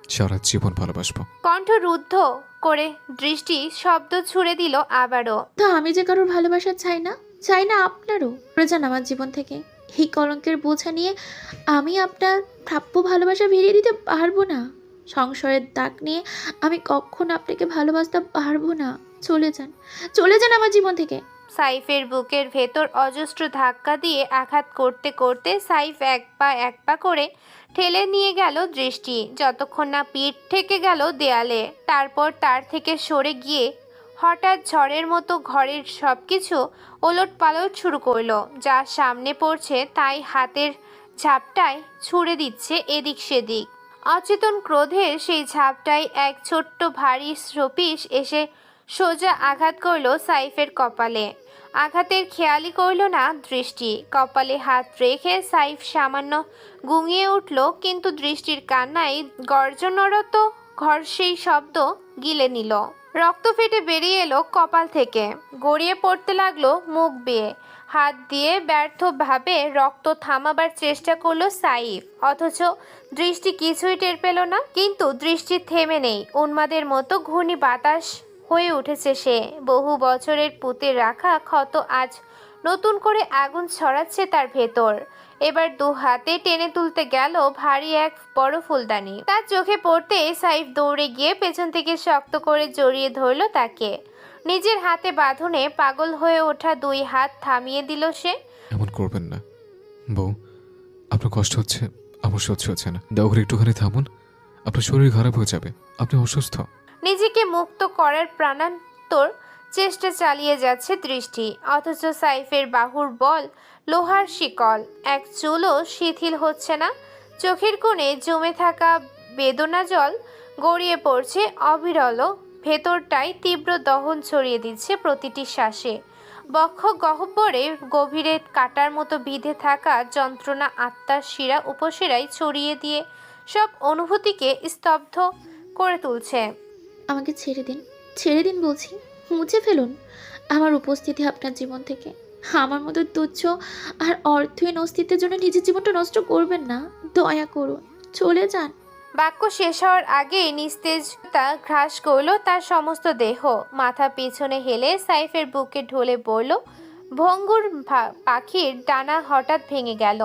সারা জীবন ভালোবাসবো। কণ্ঠ রুদ্ধ করে দৃষ্টি শব্দ ছুড়ে দিল আবারও। তা আমি যে কারোর ভালোবাসা চাই না, চাই না আপনারও। সরে যান আমার জীবন থেকে। এই কলঙ্কের বোঝা নিয়ে আমি আপনার প্রাপ্য ভালোবাসা ফিরিয়ে দিতে পারবো না। সংসারের দাগ নিয়ে আমি কখনো আপনাকে ভালোবাসতে পারবো না। চলে যান, চলে যান আমার জীবন থেকে। সাইফের বুকের ভেতর অজস্র ধাক্কা দিয়ে আঘাত করতে করতে সাইফ এক পা করে ঠেলে নিয়ে গেল দৃষ্টি, যতক্ষণ না পিঠ ঠেকে গেল দেয়ালে। তারপর তার থেকে সরে গিয়ে হঠাৎ ঝড়ের মতো ঘরের সবকিছু ওলট পালট শুরু করলো। যা সামনে পড়ছে তাই হাতের ঝাপটায় ছুঁড়ে দিচ্ছে এদিক সেদিক। অচেতন ক্রোধের সেই ঝাপটায় এক ছোট্ট ভারী শোপিস এসে সোজা আঘাত করলো সাইফের কপালে। আঘাতের খেয়ালই করল না দৃষ্টি। কপালে হাত রেখে সাইফ সামান্য গুঙিয়ে উঠল, কিন্তু দৃষ্টির কান্নায় গর্জনরত ঘর সেই শব্দ গিলে নিল। রক্ত ফেটে বেরিয়ে এলো কপাল থেকে, গড়িয়ে পড়তে লাগলো মুখ বেয়ে। হাত দিয়ে ব্যর্থভাবে রক্ত থামাবার চেষ্টা করলো সাইফ, অথচ দৃষ্টি কিছুই টের পেল না। কিন্তু দৃষ্টি থেমে নেই। উন্মাদের মতো ঘূর্ণি বাতাস হয়ে উঠেছে সে। বহু বছরের পুঁতে রাখা ক্ষত আজ নতুন করে আগুন ছড়াচ্ছে তার ভেতর। এবার দু হাতে টেনে তুলতে গেল ভারী এক বড় ফুলদানি। তার চোখে পড়তে সাইফ দৌড়ে গিয়ে পেছন থেকে শক্ত করে জড়িয়ে ধরল তাকে। নিজের হাতে বাঁধনে পাগল হয়ে ওঠা দুই হাত থামিয়ে দিল সে। এমন করবেন না বউ, আপনার কষ্ট হচ্ছে, আমার সহ্য হচ্ছে না। দয়া করে একটুখানি থামুন, আপনার শরীর খারাপ হয়ে যাবে, আপনি অসুস্থ। নিজেকে মুক্ত করার প্রাণান্তর চেষ্টা চালিয়ে যাচ্ছে দৃষ্টি, অথচ সাইফের বাহুর বল লোহার শিকল। এক চুলও শিথিল হচ্ছে না। চোখের কোণে জমে থাকা বেদনা জল গড়িয়ে পড়ছে অবিরল। ভেতরটায় তীব্র দহন ছড়িয়ে দিচ্ছে প্রতিটি শ্বাসে। বক্ষ গহ্বরে গভীরে কাটার মতো বিঁধে থাকা যন্ত্রণা আত্মার শিরা উপশিরায় ছড়িয়ে দিয়ে সব অনুভূতিকে স্তব্ধ করে তুলছে। আমাকে ছেড়ে দিন, ছেড়ে দিন বলছি। মুছে ফেলুন আমার উপস্থিতি আপনার জীবন থেকে। আমার মতো তুচ্ছ আর অর্থহীন অস্তিত্বের জন্য নিজের জীবনটা নষ্ট করবেন না। দয়া করুন, চলে যান। বাক্য শেষ হওয়ার আগেই নিস্তেজতা গ্রাস করলো তার সমস্ত দেহ। মাথা পিছনে হেলে সাইফের বুকে ঢলে পড়ল। ভঙ্গুর পাখির ডানা হঠাৎ ভেঙে গেল।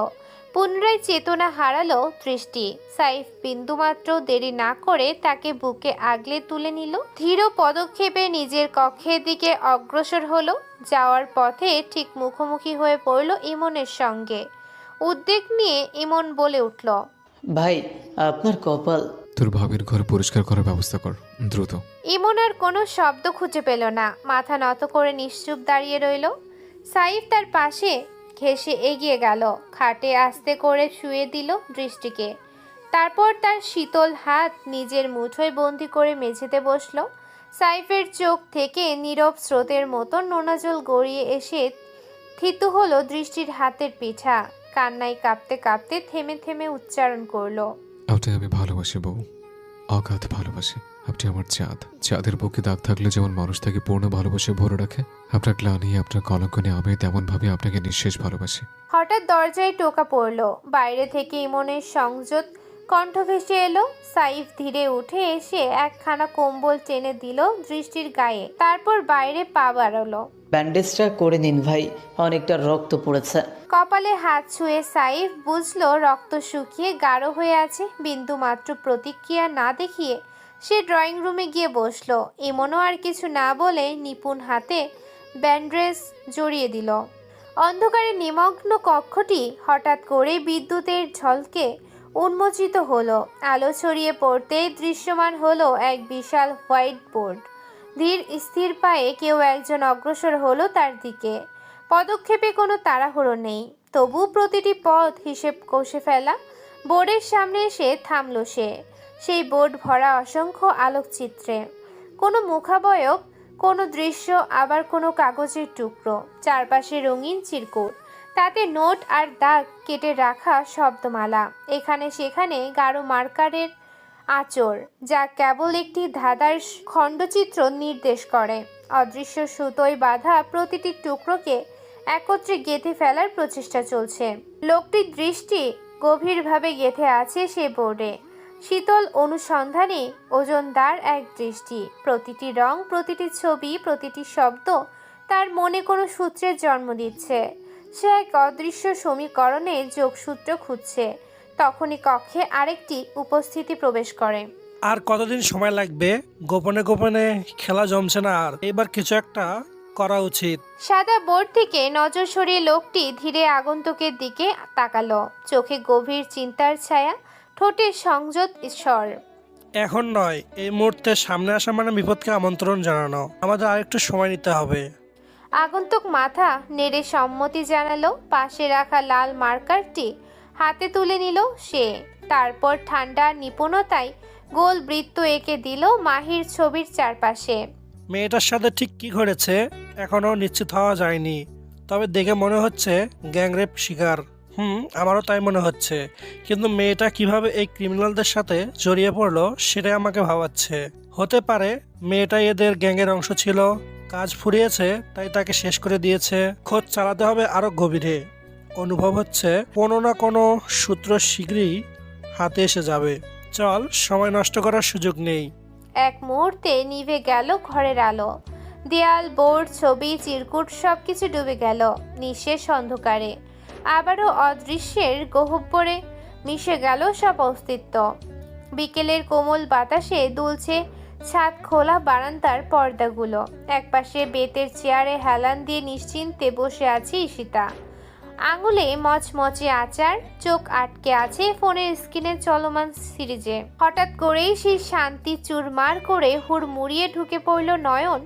পুনরায় চেতনা হারালো দৃষ্টি। সাইফ বিন্দুমাত্র দেরি না করে তাকে বুকে আগলে তুলে নিল। ধীর পদক্ষেপে নিজের কক্ষের দিকে অগ্রসর হলো। যাওয়ার পথে ঠিক মুখোমুখি হয়ে পড়ল ইমনের সঙ্গে। উদ্বেগ নিয়ে ইমন বলে উঠল, ভাই, আপনার কপাল। তোর ভাবির ঘর পরিষ্কার করার ব্যবস্থা কর দ্রুত। ইমন আর কোনো শব্দ খুঁজে পেল না, মাথা নত করে নিশ্চুপ দাঁড়িয়ে রইল। সাইফ তার পাশে ঘেঁষে এগিয়ে গেল, খাটে আস্তে করে শুয়ে দিল দৃষ্টিকে। তারপর তার শীতল হাত নিজের মুঠোয় বন্দি করে মেঝেতে বসল। সাইফের চোখ থেকে নীরব স্রোতের মতো নোনা জল গড়িয়ে এসে থিতু হলো দৃষ্টির হাতের পিঠা। কান্নায় কাঁপতে কাঁপতে থেমে থেমে উচ্চারণ করলো, আপনাকে আমি ভালোবাসি বউ, অগাধ ভালোবাসি। আপনি আমার চাঁদ। চাঁদের বুকে দাগ থাকলে যেমন মানুষ তাকে পূর্ণ ভালোবাসে ভরে রাখে, আপনার গ্লানি, আপনার কলঙ্ক নিয়ে আমি তেমন ভাবে আপনাকে নিঃশেষ ভালোবাসি। হঠাৎ দরজায় টোকা পড়লো। বাইরে থেকে ইমনের সংযত কণ্ঠ ভেসে এলো। সাইফ ধীরে উঠে এসে একখানা কম্বল টেনে দিল দৃষ্টির গায়ে, তারপর বাইরে পা বাড়ালো। ব্যান্ডেজটা করে নিন ভাই, অনেকটা রক্ত পড়েছে। কপালে হাত ছুঁয়ে সাইফ বুঝলো রক্ত শুকিয়ে গাঢ় হয়ে আছে। বিন্দু মাত্র প্রতিক্রিয়া না দেখিয়ে সে ড্রয়িং রুমে গিয়ে বসলো। ইমনও আর কিছু না বলে নিপুণ হাতে ব্যান্ডেজ জড়িয়ে দিল। অন্ধকারে নিমগ্ন কক্ষটি হঠাৎ করে বিদ্যুতের ঝলকে উন্মোচিত হলো। আলো ছড়িয়ে পড়তেই দৃশ্যমান হলো এক বিশাল হোয়াইট বোর্ড। ধীর স্থির পায়ে কেউ একজন অগ্রসর হলো তার দিকে। পদক্ষেপে কোনো তাড়াহুড়ো নেই, তবু প্রতিটি পথ হিসেব কষে ফেলা। বোর্ডের সামনে এসে থামল সে। সেই বোর্ড ভরা অসংখ্য আলোকচিত্রে, কোনো মুখাবয়ব, কোনো দৃশ্য, আবার কোনো কাগজের টুকরো। চারপাশে রঙিন চিরকুট, তাতে নোট আর দাগ কেটে রাখা শব্দমালা। এখানে সেখানে গাঢ় মার্কারের আঁচড়, যা কেবল একটি ধাঁধার খণ্ডচিত্র নির্দেশ করে। অদৃশ্য সুতোয় বাঁধা প্রতিটি টুকরোকে একত্রে গেঁথে ফেলার প্রচেষ্টা চলছে। লোকটির দৃষ্টি গভীরভাবে গেঁথে আছে সে বোর্ডে। শীতল অনুসন্ধানী ওজনদার এক দৃষ্টি। প্রতিটি রং, প্রতিটি ছবি, প্রতিটি শব্দ তার মনে কোনো সূত্রের জন্ম দিচ্ছে। সে এক অদৃশ্য সমীকরণে যোগসূত্র খুঁজছে। তখনই কক্ষে আরেকটি উপস্থিতি প্রবেশ করে। আর কতদিন সময় লাগবে? গোপনে গোপনে খেলা জমছে না, আর এবার কিছু একটা করা উচিত। সাদা বোর্ড থেকে নজর সরিয়ে লোকটি ধীরে আগন্তুকের দিকে তাকালো। চোখে গভীর চিন্তার ছায়া, ঠোঁটে সংযত স্বর। এখন নয়, এই মুহূর্তে সামনে আসা মানে বিপদকে আমন্ত্রণ জানানো। আমাদের আরেকটু সময় নিতে হবে। আগন্তুক মাথা নেড়ে সম্মতি জানালো। পাশে রাখা লাল মার্কারটি হাতে তুলে নিল সে। তারপর ঠান্ডা নিপুণতায় গোল বৃত্ত এঁকে দিল মাহির ছবির চারপাশে। মেয়েটার সাথে ঠিক কি ঘটেছে এখনো নিশ্চিত হওয়া যায়নি, তবে দেখে মনে হচ্ছে গ্যাংরেপ শিকার। আমারও তাই মনে হচ্ছে, কিন্তু মেয়েটা কিভাবে এই ক্রিমিনালদের সাথে জড়িয়ে পড়লো সেটাই আমাকে ভাবাচ্ছে। হতে পারে মেয়েটাই এদের গ্যাংয়ের অংশ ছিল, কাজ ফুরিয়েছে তাই তাকে শেষ করে দিয়েছে। খোঁজ চালাতে হবে আরো গভীরে। অনুভব হচ্ছে কোনো না কোনো সূত্র শীঘ্রই হাতে এসে যাবে। চল, সময় নষ্ট করার সুযোগ নেই। এক মুহূর্তে নিভে গেল ঘরের আলো। দেয়াল, বোর্ড, ছবি, চিরকুট সবকিছু ডুবে গেল নিঃশেষ অন্ধকারে। আবারও অদৃশ্যের গহ্বরে মিশে গেল সব অস্তিত্ব। বিকেলের কোমল বাতাসে দুলছে ছাদ খোলা বারান্দার পর্দাগুলো। একপাশে বেতের চেয়ারে হেলান দিয়ে নিশ্চিন্তে বসে আছে ঈশিতা। আঙুলে মচমচে আচার, চোখ আটকে আছে ফোনের স্ক্রিনে চলমান সিরিজে। হঠাৎ করেই সেই শান্তি চুরমার করে হুড়মুড়িয়ে ঢুকে পড়ল নয়ন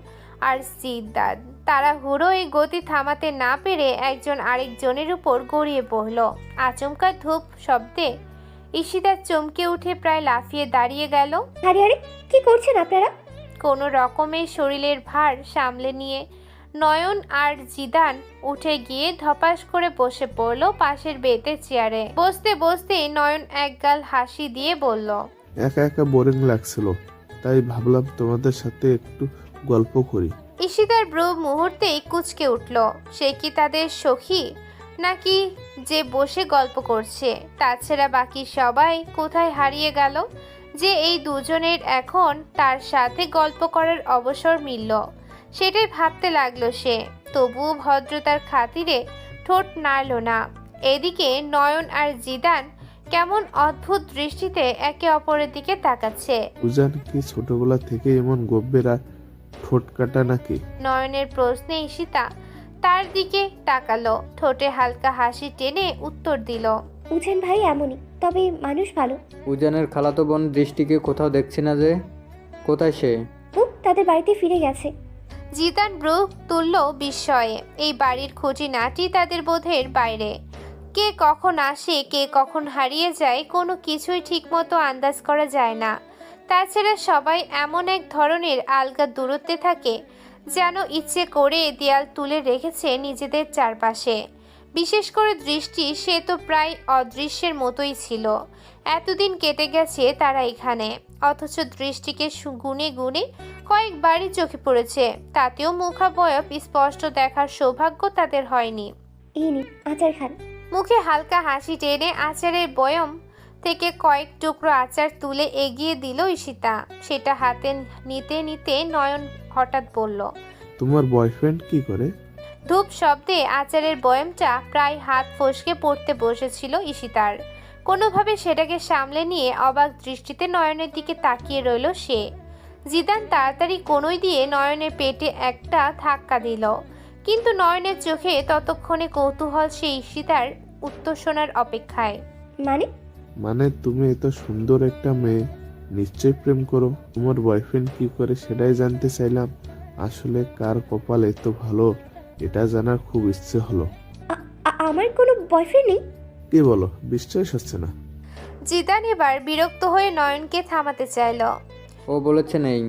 আর সিদ্ধার্থ। তারা হুড়োয় গতি থামাতে না পেরে একজন আরেকজনের উপর গড়িয়ে পড়ল। আচমকা ধূপ শব্দে ঈশিতা চমকে উঠে প্রায় লাফিয়ে দাঁড়িয়ে গেল। আরে আরে, কি করছেন আপনারা? কোনো রকমের শরীরের ভার সামলে নিয়ে নয়ন আর জিদান উঠে গিয়ে ধপাস করে বসে পড়ল পাশের বেতের চেয়ারে। বসতে বসতে নয়ন একগাল হাসি দিয়ে বলল, একা একা বোরিং লাগছিল, তাই ভাবলাম তোমাদের সাথে একটু গল্প করি। ঈশিতার ব্রু মুহূর্তেই কুঁচকে উঠল। সে কি তাদের সখী, নাকি যে বসে গল্প করছে? তাছাড়া বাকি সবাই কোথায় হারিয়ে গেল যে এই দুজনের এখন তার সাথে গল্প করার অবসর মিলল? সেটাই ভাবতে লাগলো সে। তবুও ভদ্রতার খাতিরে ঠোঁট নাড়ল না। এদিকে নয়ন আর জিদান কেমন অদ্ভুত দৃষ্টিতে একে অপরের দিকে তাকাচ্ছে। উজান কি ছোটবেলা থেকে এমন গব্বের আর ঠোঁট কাটা নাকি? নয়নের প্রশ্নে ঈশিতা তার দিকে তাকালো, ঠোঁটে হালকা হাসি টেনে উত্তর দিল। উজান ভাই এমনই, তবে মানুষ ভালো। উজানের খালাতো বোন দৃষ্টিকে কোথাও দেখছি না যে, কোথায় সে? ও তাদের বাড়িতে ফিরে গেছে। জিদান ব্রু তুলল বিস্ময়ে। এই বাড়ির খুঁটিনাটি তাদের বোধের বাইরে। কে কখন আসে, কে কখন হারিয়ে যায়, কোনো কিছুই ঠিকমতো আন্দাজ করা যায় না। তাছাড়া সবাই এমন এক ধরনের আলগা দূরত্বে থাকে, যেন ইচ্ছে করে দেয়াল তুলে রেখেছে নিজেদের চারপাশে। বিশেষ করে দৃষ্টি, সে তো প্রায় অদৃশ্যের মতোই ছিল। এতদিন কেটে গেছে তারা এখানে, অথচ দৃষ্টিকে গুনে গুনে কয়েকবারই চোখে পড়েছে, তাতেও মুখাবয়ব স্পষ্ট দেখার সৌভাগ্য তাদের হয়নি। এই নিন আচার খান। মুখে হালকা হাসি টেনে আচারের বয়ম থেকে কয়েক টুকরো আচার তুলে এগিয়ে দিল ঈশিতা। সেটা হাতে নিতে নিতে নয়ন হঠাৎ বলল, তোমার বয়ফ্রেন্ড কি করে? ধূপ শব্দে আচারের বয়মটা প্রায় হাত ফসকে পড়তে বসেছিল ঈশিতার। কোনোভাবে সেটাকে সামলে নিয়ে অবাক দৃষ্টিতে নয়নের দিকে তাকিয়ে রইল সে। জিদান তাড়াতাড়ি কোনোই দিয়ে নয়নের পেটে একটা ধাক্কা দিল, কিন্তু নয়নের চোখে ততক্ষণে কৌতূহল সে ঈশিতার উত্তর শোনার অপেক্ষায়। মানে তুমি এত সুন্দর একটা মেয়ে, নিশ্চয়ই প্রেম করো। তোমার বয়ফ্রেন্ড কি করে সেটাই জানতে চাইলাম। আসলে কার কপাল এত ভালো এটা জানার খুব ইচ্ছে হলো। আমার কোনো বয়ফ্রেন্ড নেই। কি বলো, বিশ্বাস হচ্ছে না? জিদান এবার বিরক্ত হয়ে নয়নকে থামাতে চাইল। ও বলেছে নেই,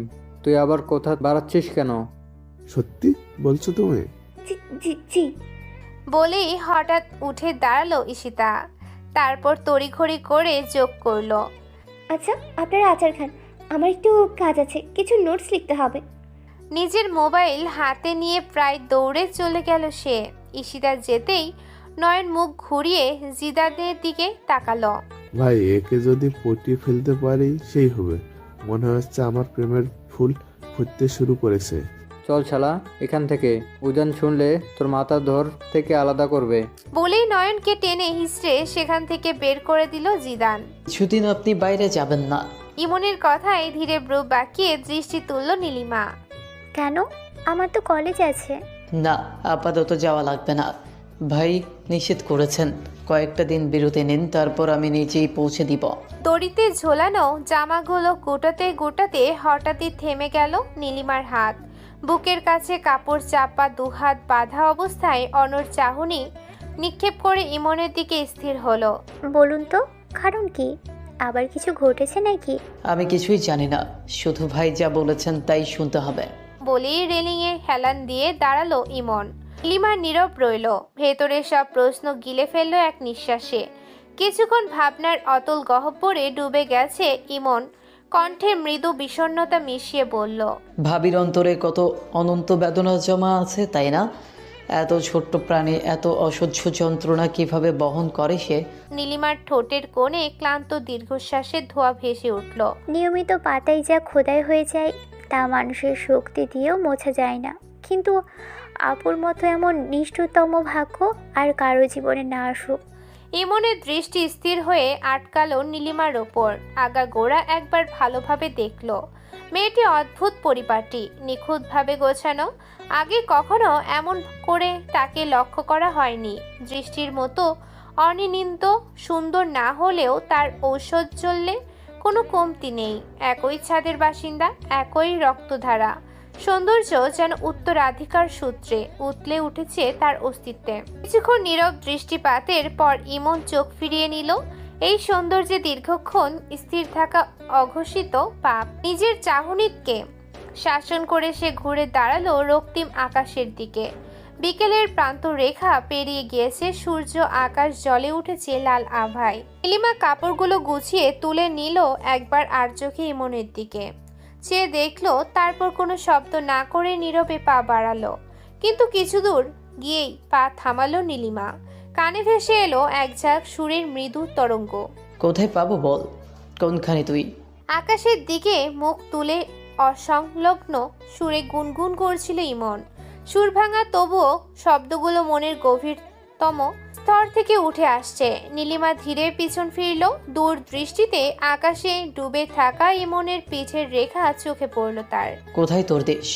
তুই আবার কোথা বাড়াচ্ছিস কেন? সত্যি বলছো তুমি? জি। বলেই হঠাৎ উঠে দাঁড়ালো ঈশিতা, তারপর তড়িঘড়ি করে যোগ করলো, আচ্ছা আপনারা আচার খান, আমার একটু কাজ আছে, কিছু নোটস লিখতে হবে। নিজের মোবাইল হাতে নিয়ে প্রায় দৌড়ে চলে গেল সে। ঈশিতা যেতেই নয়ন মুখ ঘুরিয়ে জিদানের দিকে তাকালো। ভাই, একে যদি পটিয়ে ফেলতে পারি সেই হবে। মনে হচ্ছে আমার প্রেমের ফুল ফুটতে শুরু করেছে। চল শালা এখান থেকে, উজান শুনলে তোর মাথার ধর থেকে আলাদা করবে। বলেই নয়নকে টেনে হিসড়ে সেখান থেকে বের করে দিল জিদান। কিছুদিন আপনি বাইরে যাবেন না? ইমনের কথায় ধীরে ব্রু বাঁকিয়ে দৃষ্টি তুলল নীলিমা। কেন? আমার তো কলেজ আছে। না, আপাতত যাওয়া লাগবে না। ভাই নিষেধ করেছেন। কয়েকটা দিন বিরতি নিন, তারপর আমি নিজেই পৌঁছে দিব। দড়িতে ঝোলানো জামাগুলো গোটাতে গোটাতে হঠাৎই থেমে গেল নীলিমার হাত। বুকের কাছে কাপড় চাপা দুহাত বাঁধা অবস্থায় অনর চাহনি নিক্ষেপ করে ইমনের দিকে স্থির হলো। বলুন তো, কারণ কি? আবার কিছু ঘটেছে নাকি? আমি কিছুই জানি না, শুধু ভাই যা বলেছেন তাই শুনতে হবে। বলেই রেলিংয়ে হেলান দিয়ে দাঁড়ালো ইমন। নীলিমা নীরব রইল, ভেতরে সব প্রশ্ন গিলে ফেলল এক নিঃশ্বাসে। কিছুক্ষণ ভাবনার অতল গহ্বরে ডুবে গেছে ইমন, কণ্ঠে মৃদু বিষণ্ণতা মিশিয়ে বলল, ভাবির অন্তরে কত অনন্ত বেদনা জমা আছে, তাই না? এত ছোট্ট প্রাণী এত অসহ্য যন্ত্রণা কিভাবে বহন করে সে? নীলিমার ঠোঁটের কোণে ক্লান্ত দীর্ঘশ্বাসের ধোঁয়া ভেসে উঠল। নিয়মিত পাতায় যা খোদাই হয়ে যায় তা মানুষের শক্তি দিয়েও মোছা যায় না, কিন্তু আপুর মতো এমন নিষ্ঠুরতম ভাগ্য আর কারো জীবনে না আসুক। ইমনের দৃষ্টি স্থির হয়ে আটকালো নীলিমার ওপর। আগা গোড়া একবার ভালোভাবে দেখল। মেয়েটি অদ্ভুত পরিপাটি, নিখুঁতভাবে গোছানো। আগে কখনো এমন করে তাকে লক্ষ্য করা হয়নি। দৃষ্টির মতো অনিন্দিত সুন্দর না হলেও তার ঔষধজল্যে কোনো কমতি নেই। একই ছাদের বাসিন্দা, একই রক্তধারা। সৌন্দর্য যেন উত্তরাধিকার সূত্রে উতলে উঠেছে তার অস্তিত্বে। কিছুক্ষণ নীরব দৃষ্টিপাতের পর ইমন চোখ ফিরিয়ে নিল। এই সৌন্দর্যে দীর্ঘক্ষণ স্থির থাকা অঘোষিত পাপ। নিজের চাহনিকে শাসন করে সে ঘুরে দাঁড়ালো রক্তিম আকাশের দিকে। বিকেলের প্রান্ত রেখা পেরিয়ে গিয়েছে, সূর্য আকাশ জ্বলে উঠেছে লাল আভায়। নীলিমা কাপড়গুলো গুছিয়ে তুলে নিল একবার আর চোখে ইমনের দিকে চেয়ে দেখলো, তারপর কোনো শব্দ না করে নীরবে পা বাড়ালো। কিন্তু কিছু দূর গিয়েই পা থামালো নীলিমা। কানে ভেসে এলো এক ঝাঁক সুরের মৃদু তরঙ্গ। কোথায় পাবো বল? কোনখানে তুই? আকাশের দিকে মুখ তুলে অসংলগ্ন সুরে গুনগুন করছিল ইমন। সুর ভাঙা, তবুও শব্দগুলো মনের গভীর তম স্তর থেকে উঠে আসছে। নীলিমা ধীরে পিছন ফিরল। দূর দৃষ্টিতে আকাশে ডুবে থাকা ইমনের পিঠের রেখা চোখে পড়ল তার। কোথায় তোর দেশ?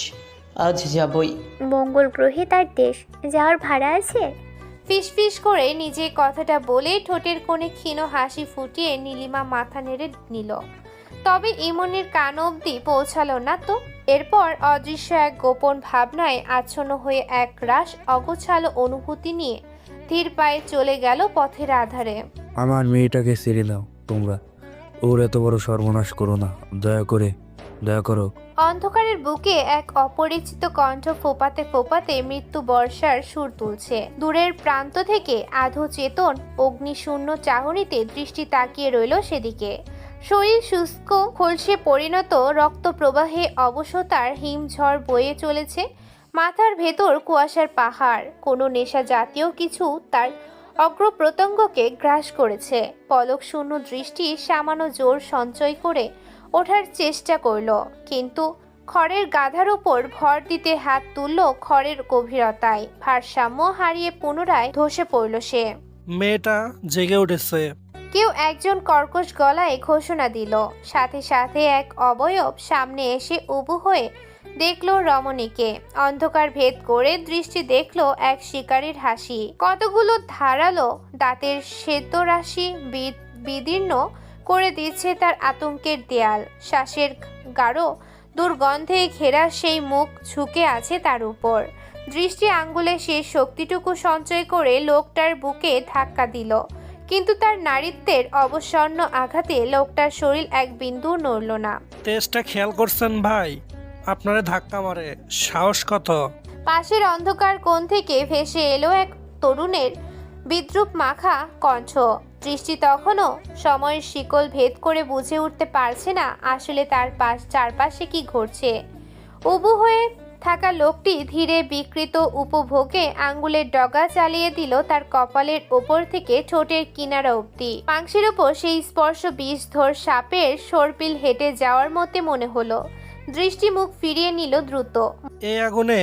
আজ যাবই। মঙ্গল গ্রহে তার দেশ, যাওয়ার ভাড়া আছে? ফিসফিস করে নিজে কথাটা বলে ঠোঁটের কোণে ক্ষীণ হাসি ফুটিয়ে নীলিমা মাথা নেড়ে নিল। তবে ইমনের কান অবধি পৌঁছালো না তো। এরপর অদৃশ্য এক গোপন ভাবনায় আচ্ছন্ন হয়ে এক রাশ অগোছালো অনুভূতি নিয়ে ধীর পায়ে চলে গেল পথের আধারে। আমার মেয়েটাকে ছেড়ে দাও তোমরা, ওর এত বড় সর্বনাশ করো না, দয়া করো। অন্ধকারের বুকে এক অপরিচিত কণ্ঠ ফোপাতে ফোপাতে মৃত্যু বর্ষার সুর তুলছে। দূরের প্রান্ত থেকে আধো চেতন অগ্নিশূন্য চাহনিতে দৃষ্টি তাকিয়ে রইল সেদিকে। শরীর শুষ্ক খলসে পরিণত, রক্ত প্রবাহে অবশতার হিমঝড় বয়ে চলেছে। মাথার ভেতর কুয়াশার পাহাড়। কোনো নেশা জাতীয় কিছু তার অগ্রপ্রত্যঙ্গকে গ্রাস করেছে। পলক শূন্য দৃষ্টি সামান্য জোর সঞ্চয় করে ওঠার চেষ্টা করল, কিন্তু খড়ের গাধার উপর ভর দিতে হাত তুলল খড়ের গভীরতায়। ভারসাম্য হারিয়ে পুনরায় ধসে পড়ল সে। মেয়েটা জেগে উঠেছে। কেউ একজন কর্কশ গলায় ঘোষণা দিল। সাথে সাথে এক অবয়ব সামনে এসে উবু হয়ে দেখল রমণীকে। অন্ধকার ভেদ করে দৃষ্টি দেখল এক শিকারীর হাসি। কতগুলো ধারালো দাঁতের শ্বেতরাশি বিদীর্ণ করে দিচ্ছে তার আতঙ্কের দেয়াল। শ্বাসের গাঢ় দুর্গন্ধে ঘেরা সেই মুখ ঝুঁকে আছে তার উপর। দৃষ্টি আঙ্গুলে সেই শক্তিটুকু সঞ্চয় করে লোকটার বুকে ধাক্কা দিল, কিন্তু তার নারীত্বের অবসন্ন আঘাতে লোকটার শরীর এক বিন্দু নড়ল না। তেজটা খেয়াল করছেন ভাই? আপনারে ধাক্কা মারে, সাহস কত? পাশের অন্ধকার কোণ থেকে ভেসে এলো এক তরুণের বিদ্রুপ মাখা কণ্ঠ। দৃষ্টি তখনও সময়ের শিকল ভেদ করে বুঝে উঠতে পারছে না আসলে তার চারপাশে কি ঘটছে। উবু হয়ে থাকা লোকটি ধীরে বিকৃত উপভোগে আঙ্গুলের ডগা চালিয়ে দিল তার কপালের ওপর থেকে ঠোঁটের কিনারা অবধি। পাংশির ওপর সেই স্পর্শ বিষধর সাপের সর্পিল হেঁটে যাওয়ার মতে মনে হলো। দৃষ্টি মুখ ফিরিয়ে নিল দ্রুত। এই আগুনে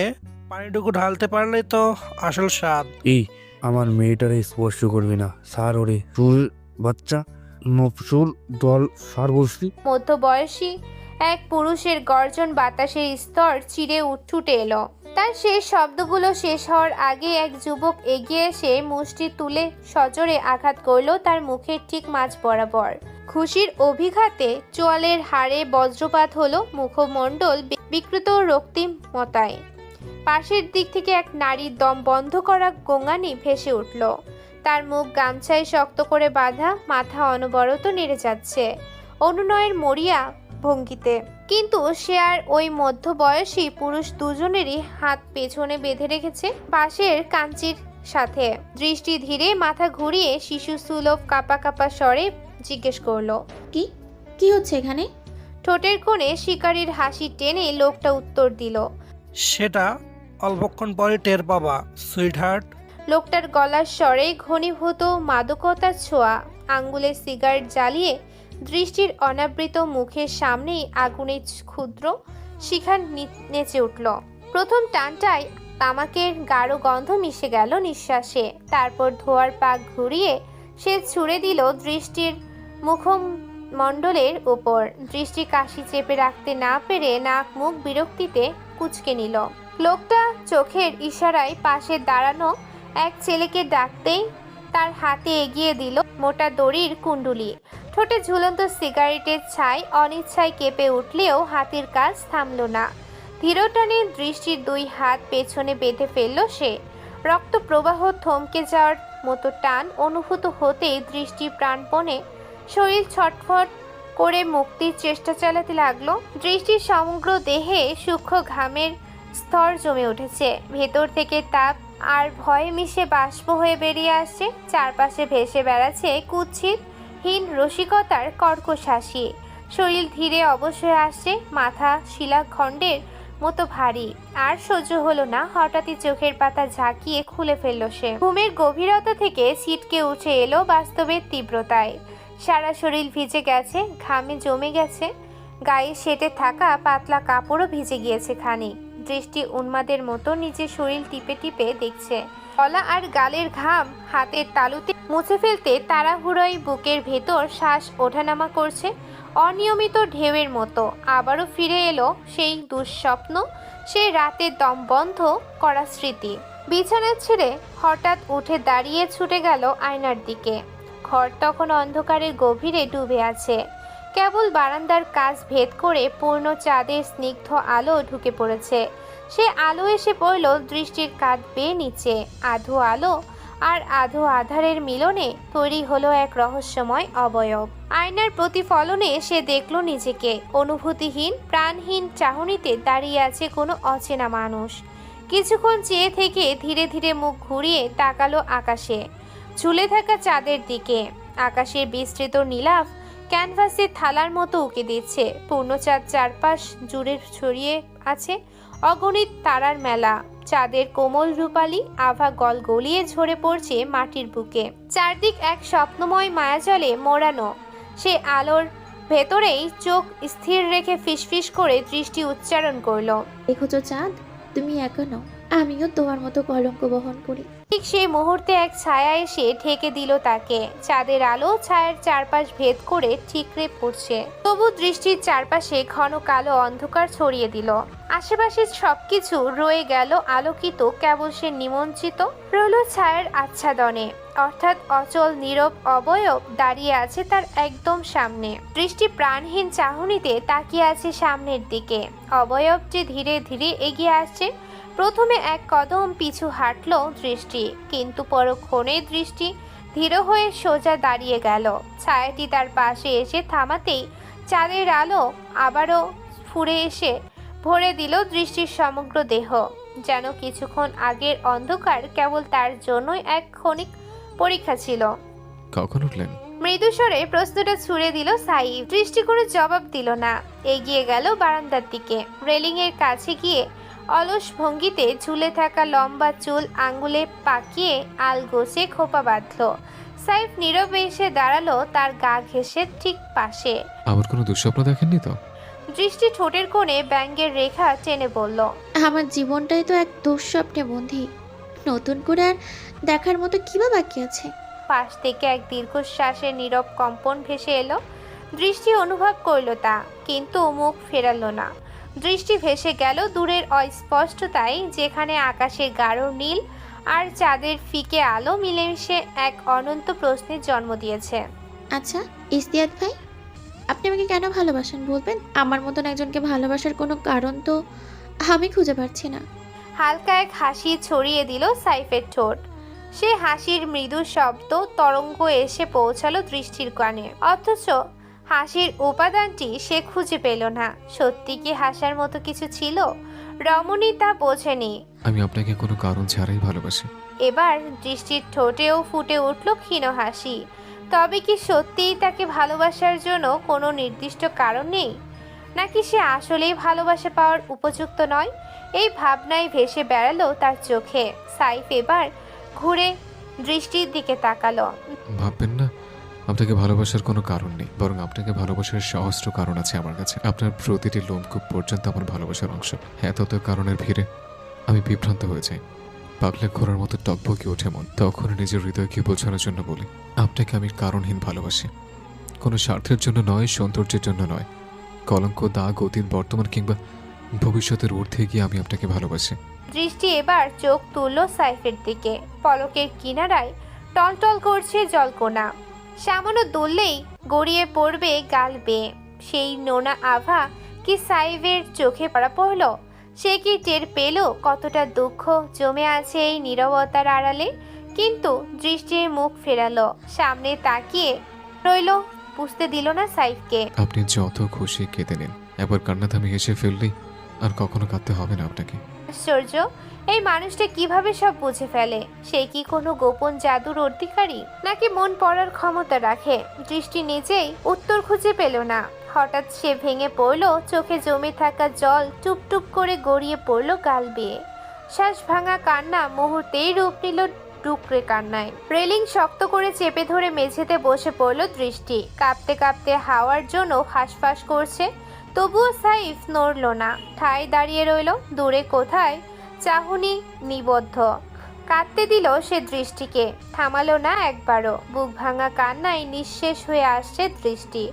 পানিটুকু ঢালতে পারলেই তো আসল স্বাদ। এই আমার মেয়েটারে স্পর্শ করবি না, সার ওরে চুল বাচ্চা মফসুল দল সার বসতি। মধ্যবয়সী এক পুরুষের গর্জন বাতাসের স্তর চিরে ছুটে এলো। তার শেষ শব্দগুলো শেষ হওয়ার আগে এক যুবক এগিয়ে এসে মুষ্টি তুলে সজোরে আঘাত করলো তার মুখের ঠিক মাঝ বরাবর। খুশির অভিঘাতে চোয়ালের হাড়ে বজ্রপাত হলো। মুখমণ্ডল বিকৃত রক্তিমতায়। পাশের দিক থেকে এক নারীর দম বন্ধ করা গোঙানি ভেসে উঠল। তার মুখ গামছায় শক্ত করে বাঁধা, মাথা অনবরত নেড়ে যাচ্ছে অনুনয়ের মরিয়া ভঙ্গিতে। কিন্তু সে আর ওই মধ্যবয়সী পুরুষ দুজনেরই হাত পেছনে বেঁধে রেখেছে বাঁশের কাঞ্চির সাথে। দৃষ্টি ধীরে মাথা ঘুরিয়ে শিশু সুলভ কাপা কাপা স্বরে জিজ্ঞেস করলো, কি হচ্ছে এখানে? ঠোঁটের কোণে শিকারীর হাসি টেনে লোকটা উত্তর দিল, সেটা অল্পক্ষণ পরে টের পাবা সুইট হার্ট। লোকটার গলার স্বরে ঘনীভূত মাদকতার ছোঁয়া। আঙ্গুলে সিগারেট জ্বালিয়ে দৃষ্টির অনাবৃত মুখের সামনেই আগুনের ক্ষুদ্র শিখা নেচে উঠল। প্রথম টানটায় তামাকের গাঢ় গন্ধ মিশে গেল নিঃশ্বাসে। তারপর ধোয়ার পাক ঘুরিয়ে সে ছুঁড়ে দিল দৃষ্টির মুখমণ্ডলের উপর। দৃষ্টি কাশি চেপে রাখতে না পেরে নাক মুখ বিরক্তিতে কুঁচকে নিল। লোকটা চোখের ইশারায় পাশে দাঁড়ানো এক ছেলেকে ডাকতেই তার হাতে এগিয়ে দিল মোটা দড়ির কুণ্ডুলি। ঠোঁটে ঝুলন্ত সিগারেটের ছাই অনিচ্ছায় কেঁপে উঠলেও হাতের কাজ থামল না। ধীরটানে দৃষ্টির দুই হাত পেছনে বেঁধে ফেলল সে। রক্ত প্রবাহ থমকে যাওয়ার মতো টান অনুভূত হতেই দৃষ্টি প্রাণপণে শরীর ছটফট করে মুক্তির চেষ্টা চালাতে লাগলো। দৃষ্টির সমগ্র দেহে সূক্ষ্ম ঘামের স্তর জমে উঠেছে। ভেতর থেকে তাপ আর ভয়ে মিশে বাষ্প হয়ে বেরিয়ে আসছে। চারপাশে ভেসে বেড়াচ্ছে কুৎসিত হীন রসিকতার কর্কশ হাসি। শরীর ধীরে অবশ্যই আসছে, মাথা শিলাখণ্ডের মতো ভারী। আর সহ্য হলো না, হঠাৎই চোখের পাতা ঝাঁকিয়ে খুলে ফেলল সে। ঘুমের গভীরতা থেকে ছিটকে উঠে এলো বাস্তবের তীব্রতায়। সারা শরীর ভিজে গেছে, ঘামে জমে গেছে, গায়ে সেটে থাকা পাতলা কাপড়ও ভিজে গিয়েছে খানিক। দৃষ্টি উন্মাদের মতো নিজের শরীর টিপে টিপে দেখছে। গলা আর গালের ঘাম হাতের তালুতে মুছে ফেলতে তাড়াহুড়োয় বুকের ভেতর শ্বাস ওঠানামা করছে অনিয়মিত ঢেউয়ের মতো। আবারও ফিরে এলো সেই দুঃস্বপ্ন, সেই রাতের দম বন্ধ করা স্মৃতি। বিছানা ছেড়ে হঠাৎ উঠে দাঁড়িয়ে ছুটে গেল আয়নার দিকে। ঘর তখন অন্ধকারের গভীরে ডুবে আছে। কেবল বারান্দার কাচ ভেদ করে পূর্ণ চাঁদের স্নিগ্ধ আলো ঢুকে পড়েছে। সে আলো এসে পড়ল দৃষ্টির কাঁধ বেয়ে নিচে। আধো আলো আর আধো আধারের মিলনে তৈরি হলো এক রহস্যময় অবয়ব। আয়নার প্রতিফলনে সে দেখল নিজেকে অনুভূতিহীন প্রাণহীন চাহনিতে দাঁড়িয়ে আছে কোনো অচেনা মানুষ। কিছুক্ষণ চেয়ে থেকে ধীরে ধীরে মুখ ঘুরিয়ে তাকালো আকাশে ঝুলে থাকা চাঁদের দিকে। আকাশের বিস্তৃত নীলাভ ক্যানভাসে থালার মতো উঁকে দিচ্ছে। পূর্ণচাঁদ চারপাশ জুড়ে ছড়িয়ে আছে অগণিত তারার মেলা। চাঁদের কোমল রূপালী আভা গল গলিয়ে ঝরে পড়ছে মাটির বুকে। চারদিক এক স্বপ্নময় মায়াজলে মোড়ানো। সে আলোর ভেতরেই চোখ স্থির রেখে ফিসফিস করে দৃষ্টি উচ্চারণ করলো, দেখেছো চাঁদ, তুমি একা নও, আমিও তোমার মতো কলঙ্ক বহন করি। ঠিক সেই মুহূর্তে এক ছায়া এসে ঢেকে দিল তাকে। চাঁদের আলো ছায়ার চারপাশ ভেদ করে ঠিকরে পড়ছে, তবু দৃষ্টির চারপাশে ঘন কালো অন্ধকার ছড়িয়ে দিল। আশেপাশে সবকিছু রয়ে গেল আলোকিত, কেবল সে নিমজ্জিত রইল ছায়ার আচ্ছাদনে। অর্থাৎ অচল নীরব অবয়ব দাঁড়িয়ে আছে তার একদম সামনে। দৃষ্টি প্রাণহীন চাহনিতে তাকিয়ে আছে সামনের দিকে। অবয়বটি ধীরে ধীরে এগিয়ে আসছে। প্রথমে এক কদম পিছু হাঁটল দৃষ্টি, কিন্তু পরক্ষণে দৃষ্টি ধীর হয়ে সোজা দাঁড়িয়ে গেল। ছায়াটি তার পাশে এসে থামাতেই চাঁদের আলো আবারও ফুরে এসে ভরে দিল দৃষ্টির সমগ্র দেহ। যেন কিছুক্ষণ আগের অন্ধকার কেবল তার জন্যই এক ক্ষণিক পরীক্ষা ছিল। কখন উঠলেন? মৃদুস্বরে প্রশ্নটা ছুড়ে দিল সাইফ। দৃষ্টি করে জবাব দিল না। এগিয়ে গেল বারান্দার দিকে। রেলিংয়ের কাছে গিয়ে অলস ভঙ্গিতে ঝুলে থাকা লম্বা চুল আঙ্গুলে পাকিয়ে আলগোছে খোপা বাঁধল। সাইফ নীরবে এসে দাঁড়ালো তার গা ঘেঁষে ঠিক পাশে। আমার কোনো দুঃস্বপ্ন দেখেননি তো? দৃষ্টি ঠোঁটের কোণে ব্যঙ্গের রেখা টেনে বলল, আমার জীবনটাই তো এক দুঃস্বপ্নে বন্ধি, নতুন করে আর দেখার মতো কিবা বাকি আছে। পাশ থেকে এক দীর্ঘশ্বাসের নীরব কম্পন ভেসে এলো। দৃষ্টি অনুভব করলো তা, কিন্তু মুখ ফেরালো না। দৃষ্টি ভেসে গেল দূরের অস্পষ্টতায়, যেখানে আকাশের গাঢ় নীল আর চাঁদের ফিকে আলো মিলেমিশে এক অনন্ত প্রশ্নের জন্ম দিয়েছে। আচ্ছা ইস্তিয়াত ভাই, আপনি আমাকে কেন ভালোবাসেন বলবেন? আমার মতন একজনকে ভালোবাসার কোনো কারণ তো আমি খুঁজে পাচ্ছি না। হালকা এক হাসি ছড়িয়ে দিল সাইফের ঠোঁট। সে হাসির মৃদু শব্দ তরঙ্গ এসে পৌঁছালো দৃষ্টির কানে, অথচ হাসির উপাদানটি সে খুঁজে পেল না। সত্যি কি হাসার মতো কিছু ছিল? রমণী তা বোঝেনি। আমি আপনাকে কোনো কারণ ছাড়াই ভালোবাসি। এবার দৃষ্টির ঠোঁটেও ফুটে উঠল ক্ষীণ হাসি। তবে কি সত্যিই তাকে ভালোবাসার জন্য কোনো নির্দিষ্ট কারণ নেই, নাকি সে আসলেই ভালোবাসা পাওয়ার উপযুক্ত নয়? এই ভাবনাই ভেসে বেড়ালো তার চোখে। সাইফ এবার ঘুরে দৃষ্টির দিকে তাকালো। ভাববেন না আপনাকে ভালোবাসার কোনো কারণ নেই, বরং আপনাকে ভালোবাসার সহস্র কারণ আছে আমার কাছে। আপনার প্রতিটি লোমকূপ পর্যন্ত আমার ভালোবাসার অংশ। এত কারণের ভিড়ে আমি বিভ্রান্ত হয়ে যাই। পাগলা ঘোড়ার মতো টকবকে ওঠে মন। তখন নিজের হৃদয়কে বোঝানোর জন্য বলি, আপনাকে আমি কারণহীন ভালোবাসি। কোনো স্বার্থের জন্য নয়, সৌন্দর্যের জন্য নয়। কলঙ্ক, দাগ, অতীত, বর্তমান কিংবা ভবিষ্যতের ঊর্ধ্বে গিয়ে আমি আপনাকে ভালোবাসি। দৃষ্টি এবার চোখ তুলল সাইফের দিকে। পলকের কিনারায় টলটল করছে জলকোনা। সামান্য দুললেই গড়িয়ে পড়বে গাল বেয়ে। সেই নোনা আভা কি সাইফের চোখে পড়া পড়ল? সে কি টের পেল কতটা দুঃখ জমে আছে এই নীরবতার আড়ালে? কিন্তু দৃষ্টির মুখ ফেরালো, সামনে তাকিয়ে রইল, বুঝতে দিল না সাইফকে। আপনি যত খুশি কেঁদে নিন, একবার কান্না থামিয়ে হেসে ফেললেই আর কখনো কাঁদতে হবে না আপনাকে। আশ্চর্য, এই মানুষটা কিভাবে সব বুঝে ফেলে? সে কি কোনো গোপন জাদুর অধিকারী, নাকি মন পড়ার ক্ষমতা রাখে? দৃষ্টি নিজেই উত্তর খুঁজে পেল না। হঠাৎ সে ভেঙে পড়ল। চোখে জমে থাকা জল টুপটুপ করে গড়িয়ে পড়ল গাল বেয়ে। শ্বাস ভাঙা কান্না মুহূর্তেই রূপ নিল ডুকরে কান্নায়। রেলিং শক্ত করে চেপে ধরে মেঝেতে বসে পড়ল দৃষ্টি। কাঁপতে কাঁপতে হাওয়ার জন্য হাঁসফাঁস করছে, তবুও সাইফ নড়ল না, ঠায় দাঁড়িয়ে রইল। দূরে কোথায় চাহনি নিবদ্ধ, কাঁদতে দিল সে দৃষ্টিকে, থামালো না একবারও। বুক ভাঙা কান্নায় নিঃশেষ হয়ে আসছে দৃষ্টি।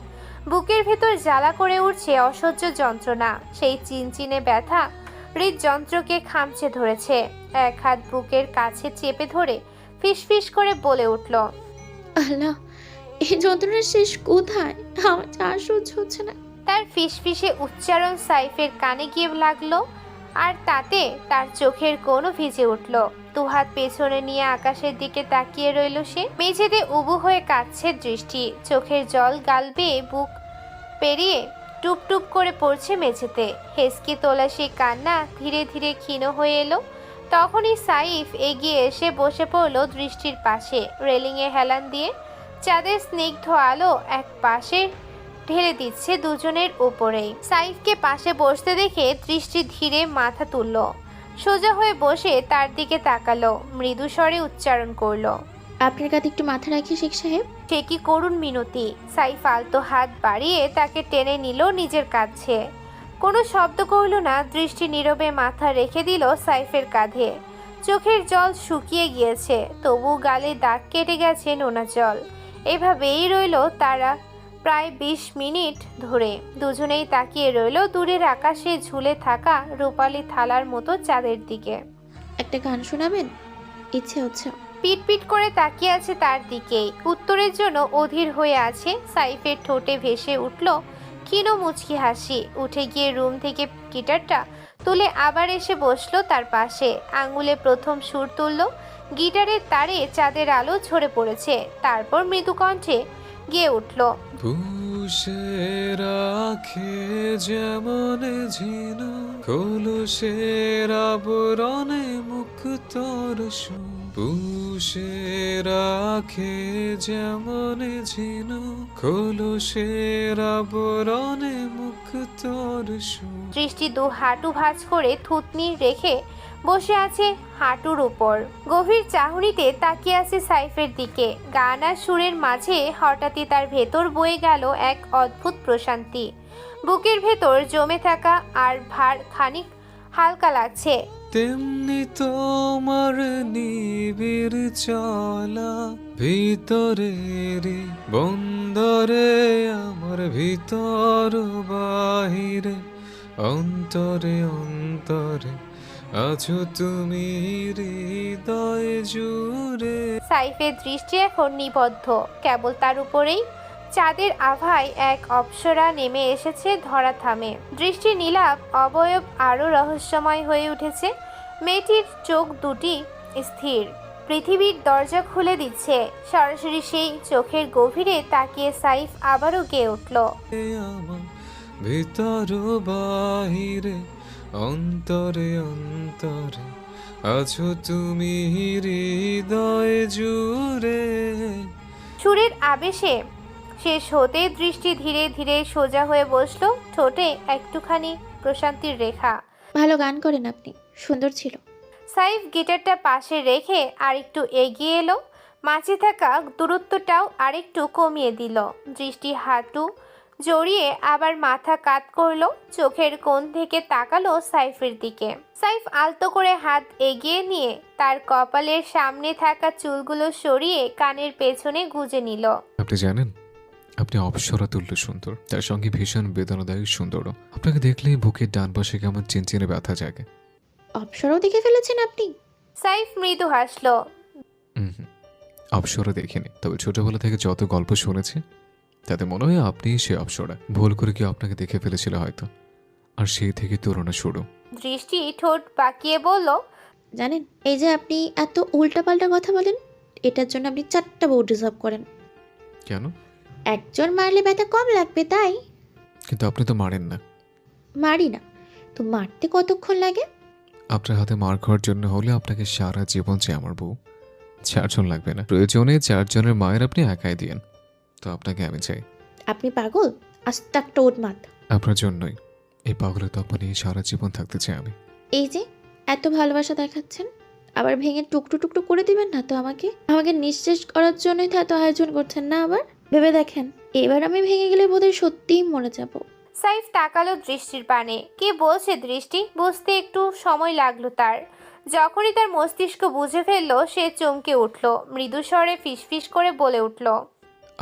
বুকের ভেতর জ্বালা করে উঠছে অসহ্য যন্ত্রণা। সেই চিনচিনে ব্যথা হৃদযন্ত্রকে খামচে ধরেছে। এক হাত বুকের কাছে চেপে ধরে ফিসফিস করে বলে উঠল, আল্লাহ, এই যন্ত্রণার শেষ কোথায়? আমার যা সহ্য হচ্ছে না। তার ফিসফিসে উচ্চারণ সাইফের কানে গিয়ে লাগলো, আর তাতে তার চোখের কোণও ভিজে উঠল। দুহাত পেছনে নিয়ে আকাশের দিকে তাকিয়ে রইল সে। মেঝেতে উবু হয়ে কাঁদছে দৃষ্টি। চোখের জল গাল বেয়ে বুক পেরিয়ে টুপ টুপ করে পড়ছে মেঝেতে। হেসকি তোলা সেই কান্না ধীরে ধীরে ক্ষীণ হয়ে এলো। তখনই সাইফ এগিয়ে এসে বসে পড়ল দৃষ্টির পাশে। রেলিংয়ে হেলান দিয়ে চাঁদের স্নিগ্ধ আলো এক পাশে ঢেলে দিচ্ছে দুজনের উপরেই। সাইফকে পাশে বসতে দেখে দৃষ্টি ধীরে মাথা তুলল। সোজা হয়ে বসে তার দিকে তাকালো, মৃদু স্বরে উচ্চারণ করলো, আপনার কাছে একটু মাথা রাখি শেখ সাহেব। সে কি করুণ মিনতি। সাইফ আলতো হাত বাড়িয়ে তাকে টেনে নিল নিজের কাছে। কোনো শব্দ করল না। দৃষ্টি নীরবে মাথা রেখে দিল সাইফের কাঁধে। চোখের জল শুকিয়ে গিয়েছে, তবু গালে দাগ কেটে গেছে নোনা জল। এভাবেই রইল তারা প্রায় 20 মিনিট ধরে। দুজনেই তাকিয়ে রইল দূরের আকাশে ঝুলে থাকা রূপালি থালার মতো চাঁদের দিকে। একটা গান শোনাবেন? ইচ্ছে হচ্ছে। পিট পিট করে তাকিয়ে আছে তার দিকেই। উত্তরের জন্য অধীর হয়ে আছে। সাইফের ঠোঁটে ভেসে উঠল ক্ষীণ মুচকি হাসি। উঠে গিয়ে রুম থেকে গিটারটা তুলে আবার এসে বসলো তার পাশে। আঙুলে প্রথম সুর তুলল। গিটারের তারে চাঁদের আলো ঝরে পড়েছে। তারপর মৃদু কণ্ঠে গেয়ে উঠল, পুষে রাখে যেমন ঝিনু কলসের আবরণে মুখ তোর পুষে রাখে যেমন ঝিনু কলসের আবরণে মুখ তোর দৃষ্টি দু হাঁটু ভাঁজ করে থুতনি রেখে বসে আছে হাঁটুর উপর। গভীর চাহনিতে তাকিয়ে আছে সাইফের দিকে। গান আর সুরের মাঝে হঠাৎই তার ভেতর বয়ে গেল এক অদ্ভুত প্রশান্তি। বুকের ভেতর জমে থাকা আর ভার খানিক হালকা লাগছে। তেমনি তোমার নিবিড় চলা ভিতরেরই বন্দরে আমার ভিতর বাহিরে অন্তরে অন্তরে আছো তুমি হৃদয় জুড়ে। সাইফের দৃষ্টি এখন নিবদ্ধ কেবল তার উপরেই। চাঁদের আভায় এক অপ্সরা নেমে এসেছে ধরা থামে। দৃষ্টি নীলাভ অবয়ব আরো রহস্যময় হয়ে উঠেছে। মেয়েটির চোখ দুটি স্থির, পৃথিবীর দরজা খুলে দিচ্ছে। সরাসরি সেই চোখের গভীরে তাকিয়ে সাইফ আবারও গেয়ে উঠল, আমার ভিতর বাহিরে অন্তরে অন্তরে আছো তুমি হৃদয় জুড়ে। সুরের আবেশে শেষ হতে দৃষ্টি ধীরে ধীরে সোজা হয়ে বসলো। ঠোঁটে একটুখানি প্রশান্তির রেখা। ভালো গান করেন আপনি, সুন্দর ছিল। সাইফ গিটারটা পাশে রেখে আরেকটু এগিয়ে এলো। মাঝে থাকা দূরত্বটাও আরেকটু কমিয়ে দিল। দৃষ্টি হাঁটু জড়িয়ে আবার মাথা কাত করলো। চোখের কোণ থেকে তাকালো সাইফের দিকে। সাইফ আলতো করে হাত এগিয়ে নিয়ে তার কপালের সামনে থাকা চুলগুলো সরিয়ে কানের পেছনে গুজে নিল। আপনি জানেন, আপনি অপসরা তুল্য সুন্দর, তার সঙ্গে ভীষণ বেদনাদায়ক সুন্দরও। আপনাকে দেখলেই বুকের ডান পাশে কেমন চিনচিনে ব্যথা জাগে। অপসরাও দেখে ফেলেছেন আপনি? সাইফ মৃদু হাসলো। অপসরা দেখিনি, তবে ছোটবেলা থেকে যত গল্প শুনেছি তাতে মনে হয় আপনিই সে অপসরা। ভুল করে কেউ আপনাকে দেখে ফেলেছিল হয়তো, আর সেই থেকে তুলনা শুরু। দৃষ্টি ঠোঁট বাঁকিয়ে বলল, জানেন, এই যে আপনি এত উল্টাপাল্টা কথা বলেন, এটার জন্য আপনি 4টা বউ ডিজার্ভ করেন। কেন? একজন মারলে ব্যথা কম লাগবে তাই। কিন্তু আপনি তো মারেন না। মারি না তো মারতে কতক্ষণ লাগে? আপনার হাতে মার খাওয়ার জন্য হলে আপনাকে সারা জীবন চাই আমার বউ। 4 জন লাগবে না, প্রয়োজনে 4 জনের মায়ের আপনি একাই দিয়েন, তো আপনাকে আমি চাই। আপনি পাগল? আস্ত একটা উন্মাদ। আপনার জন্যই এই পাগলের তপা নিয়ে সারা জীবন থাকতে চাই আমি। এই যে এত ভালোবাসা দেখাচ্ছেন, আবার ভেঙে টুকরো টুকরো করে দিবেন না তো? আমাকে নিঃশেষ করার জন্যই তো এত আয়োজন করছেন না? আবার ভেবে দেখেন, এবার আমি ভেঙে গেলে বোধহয় সত্যিই মরে যাব। সাইফ তাকালো দৃষ্টির পানে। কি বলছে দৃষ্টি বুঝতে একটু সময় লাগলো তার। যখনই তার মস্তিষ্ক বুঝে ফেললো সে চমকে উঠল, মৃদু স্বরে ফিসফিস করে বলে উঠল,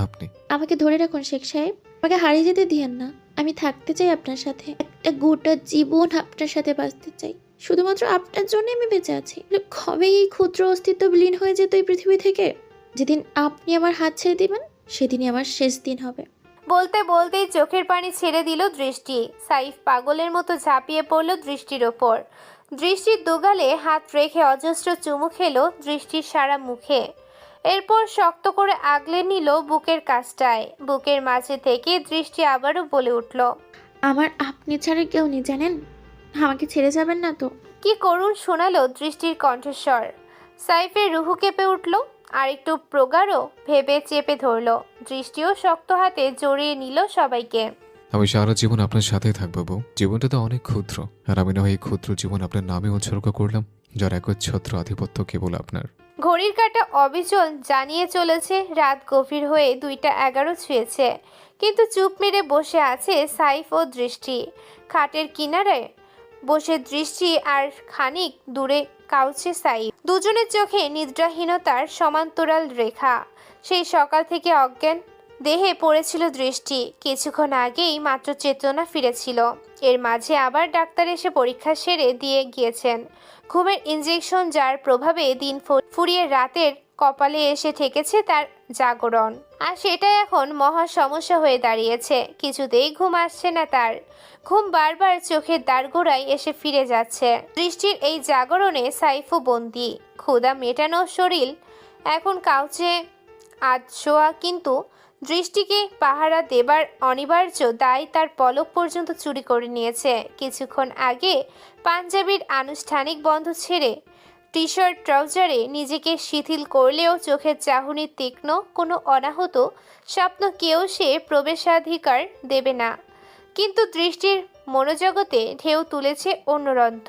আপনি? আমাকে ধরে রাখুন শেখ সাহেব, আমাকে হারিয়ে যেতে দিয়েন না। আমি থাকতে চাই আপনার সাথে, একটা গোটা জীবন আপনার সাথে বাঁচতে চাই। শুধুমাত্র আপনার জন্য আমি বেঁচে আছি। কবে এই ক্ষুদ্র অস্তিত্ব বিলীন হয়ে যেত এই পৃথিবী থেকে? যেদিন আপনি আমার হাত ছেড়ে দিবেন সেদিনই আমার শেষ দিন হবে। বলতে বলতেই চোখের পানি ছেড়ে দিল দৃষ্টি। সাইফ পাগলের মতো ঝাঁপিয়ে পড়ল দৃষ্টির ওপর। দৃষ্টির দুগালে হাত রেখে অজস্র চুমু খেলো দৃষ্টির সারা মুখে। এরপর শক্ত করে আগলে নিল বুকের কাছটায়। বুকের মাঝে থেকে দৃষ্টি আবারও বলে উঠল, আমার আপনি ছাড়া কেউ নেই জানেন। আমাকে ছেড়ে যাবেন না তো? কি করুণ শোনালো দৃষ্টির কণ্ঠস্বর। সাইফের রুহু কেঁপে উঠল, আর একটু প্রগাঢ় ভেবে চেপে ধরল। দৃষ্টিও শক্ত হাতে জড়িয়ে নিল সবাইকে। আমি সারা জীবন আপনার সাথেই থাকবো বউ। জীবনটা তো অনেক ক্ষুদ্র, আর আমি না হয় এই ক্ষুদ্র জীবন আপনার নামে উৎসর্গ করলাম, যার একচ্ছত্র আধিপত্য কেবল আপনার। ঘড়ির কাঁটা অবিচল জানিয়ে চলেছে রাত গভীর হয়ে 2:11 ছুঁয়েছে, কিন্তু চুপ মেরে বসে আছে সাইফ ও দৃষ্টি। খাটের কিনারায় বসে দৃষ্টি, আর খানিক দূরে কাউচে সাইফ। দুজনের চোখে নিদ্রাহীনতার সমান্তরাল রেখা। সেই সকাল থেকে অজ্ঞান দেহে পড়েছিল দৃষ্টি। কিছুক্ষণ আগেই মাত্র চেতনা ফিরেছিল। এর মাঝে আবার ডাক্তার এসে পরীক্ষা সেরে দিয়ে গিয়েছেন। ঘুমের ইনজেকশন যার প্রভাবে দিন ফুরিয়ে রাতের কপালে এসে ঠেকেছে তার জাগরণ, আর সেটা এখন মহা সমস্যা হয়ে দাঁড়িয়েছে। কিছুতেই ঘুম আসছে না তার। ঘুম বারবার চোখের দ্বারগোড়ায় এসে ফিরে যাচ্ছে। দৃষ্টির এই জাগরণে সাইফও বন্দী। ক্ষুধা মেটানো শরীর এখন কাউচে আধশোয়া, কিন্তু দৃষ্টিকে পাহারা দেবার অনিবার্য দায় তার পলক পর্যন্ত চুরি করে নিয়েছে। কিছুক্ষণ আগে পাঞ্জাবির আনুষ্ঠানিক বন্ধ ছেড়ে টি শার্ট ট্রাউজারে নিজেকে শিথিল করলেও চোখের চাহনির তীক্ষ্ণ কোনো অনাহত স্বপ্ন কেউ সে প্রবেশাধিকার দেবে না। কিন্তু দৃষ্টির মনোজগতে ঢেউ তুলেছে অন্যরন্থ।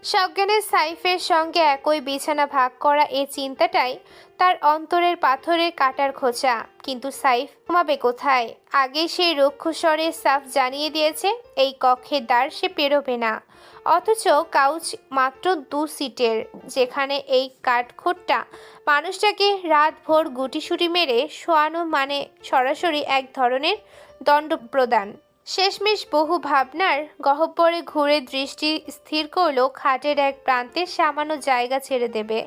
সজ্ঞানের সাইফের সঙ্গে একই বিছানা ভাগ করা এই চিন্তাটাই তার অন্তরের পাথরে কাটার খোঁচা। কিন্তু সাইফ ঘুমাবে কোথায়? আগে সেই রক্ষস্বরে সাফ জানিয়ে দিয়েছে এই কক্ষের দ্বার সে পেরোবে না। অথচ কাউচ মাত্র 2 সিটের, যেখানে এই কাঠখোট্টা মানুষটাকে রাতভর গুটিসুটি মেরে শোয়ানো মানে সরাসরি এক ধরনের দণ্ড প্রদান। শেষমেশ বহু ভাবনার গহ্বরে ঘুরে দৃষ্টি স্থির করলো খাটের এক প্রান্তে সামান্য জায়গা ছেড়ে দেবে।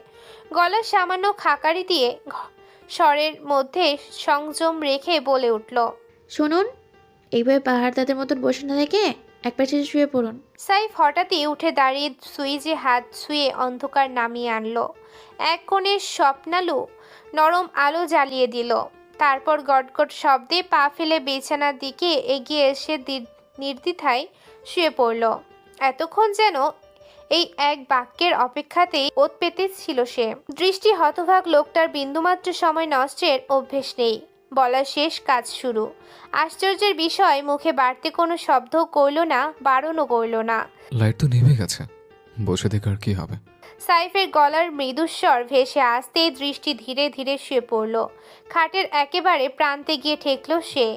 গলার সামান্য খাকারি দিয়ে স্বরের মধ্যে সংযম রেখে বলে উঠল, শুনুন, এইভাবে পাহাড়দাদের মতন বসে না থেকে এক পাশে শুয়ে পড়ুন। সাইফ হঠাৎই উঠে দাঁড়িয়ে সুইচে হাত ছুঁয়ে অন্ধকার নামিয়ে আনলো। এক কোণে স্বপ্নালু নরম আলো জ্বালিয়ে দিল। তারপর গটগট শব্দে পা ফেলে বিছানার দিকে এগিয়ে এসে নির্দ্বিধায় শুয়ে পড়ল। এতক্ষণ যেন এই এক বাক্যের অপেক্ষাতেই ওত পেতে ছিল সে। দৃষ্টি হতভাগ লোকটার বিন্দুমাত্র সময় নষ্টের অভ্যেস নেই। বলা শেষ, কাজ শুরু। আশ্চর্যের বিষয়, মুখে বাড়তে কোনো শব্দও করল না, বারণও করল না। লাইট তো নেমে গেছে, বসে দেখে আর কি হবে? সাইফের গলার মৃদুস্বর ভেসে আসতেই দৃষ্টি ধীরে ধীরে শুয়ে পড়ল। খাটের একেবারে প্রান্তে গিয়ে ঠেকল সে।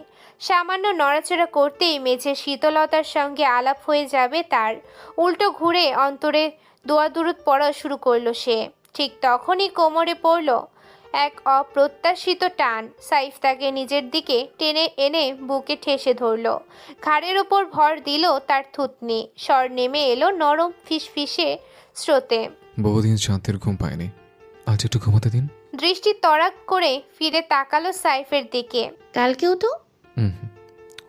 সামান্য নড়াচড়া করতেই মেঝের শীতলতার সঙ্গে আলাপ হয়ে যাবে তার। উল্টো ঘুরে অন্তরে দোয়াদুরুদ পড়া শুরু করলো সে। ঠিক তখনই কোমরে পড়ল এক অপ্রত্যাশিত টান। সাইফ তাকে নিজের দিকে টেনে এনে বুকে ঠেসে ধরল। ঘাড়ের ওপর ভর দিল তার থুতনি। স্বর নেমে এলো নরম ফিসফিসে স্রোতে। বহুদিন শান্তির ঘুম পায়নি, আজ একটু ঘুমাতে দিন। দৃষ্টি তড়াক করে ফিরে তাকালো সাইফের দিকে। কালকেও তো?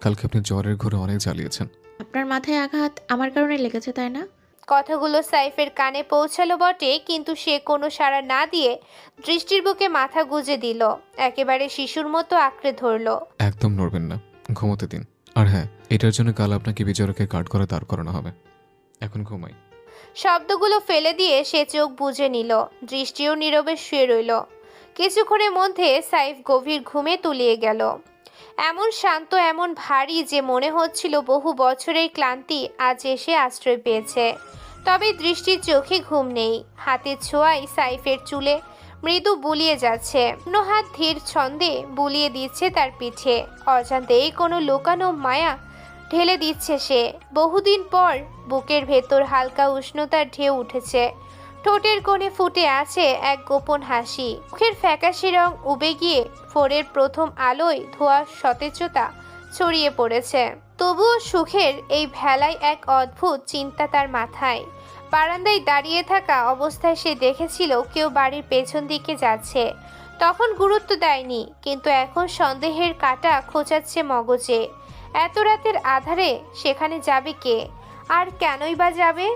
কালকে আপনি জ্বরের ঘরে অনেক জ্বালিয়েছেন। আপনার মাথায় আঘাত আমার কারণে লেগেছে, তাই না? কথাগুলো সাইফের কানে পৌঁছালো বটে, কিন্তু সে কোনো সাড়া না দিয়ে দৃষ্টির বুকে মাথা গুজে দিল। একেবারে শিশুর মতো আঁকড়ে ধরল। একদম নড়বেন না, ঘুমোতে দিন। আর হ্যাঁ, এটার জন্য কাল আপনাকে বিচারকে কাঠ করে দাঁড় করানো হবে। এখন ঘুমাই। শব্দগুলো ফেলে দিয়ে সে চোখ বুজে নিল। দৃষ্টিও নীরবে শুয়ে রইল। কিছুক্ষণের মধ্যে সাইফ গভীর ঘুমে তলিয়ে গেল। এমন শান্ত, এমন ভারী যে মনে হচ্ছিল বহু বছরের ক্লান্তি আজ এসে আশ্রয় পেয়েছে। তবে দৃষ্টির চোখে ঘুম নেই। হাতের ছোঁয়ায় সাইফের চুলে মৃদু বুলিয়ে যাচ্ছে। অন্য হাত ধীর ছন্দে বুলিয়ে দিচ্ছে তার পিঠে। অজান্তেই কোনো লুকানো মায়া ঢেলে দিচ্ছে সে। বহুদিন পর বুকের ভেতর হালকা উষ্ণতার ঢেউ উঠেছে। ঠোঁটের কোণে ফুটে আছে এক গোপন হাসি, মুখের ফ্যাকাশে রং উবে গিয়ে ভোরের প্রথম আলোয় ধোয়া সতেজতা ছড়িয়ে পড়েছে। তবুও সুখের এই ভেলায় এক অদ্ভুত চিন্তা তার মাথায়। বারান্দায় দাঁড়িয়ে থাকা অবস্থায় সে দেখেছিল কেউ বাড়ির পেছন দিকে যাচ্ছে। তখন গুরুত্ব দেয়নি, কিন্তু এখন সন্দেহের কাঁটা খোঁচাচ্ছে মগজে। এত রাতের আধারে সেখানে যাবে কে, আর কেনই বা যাবে?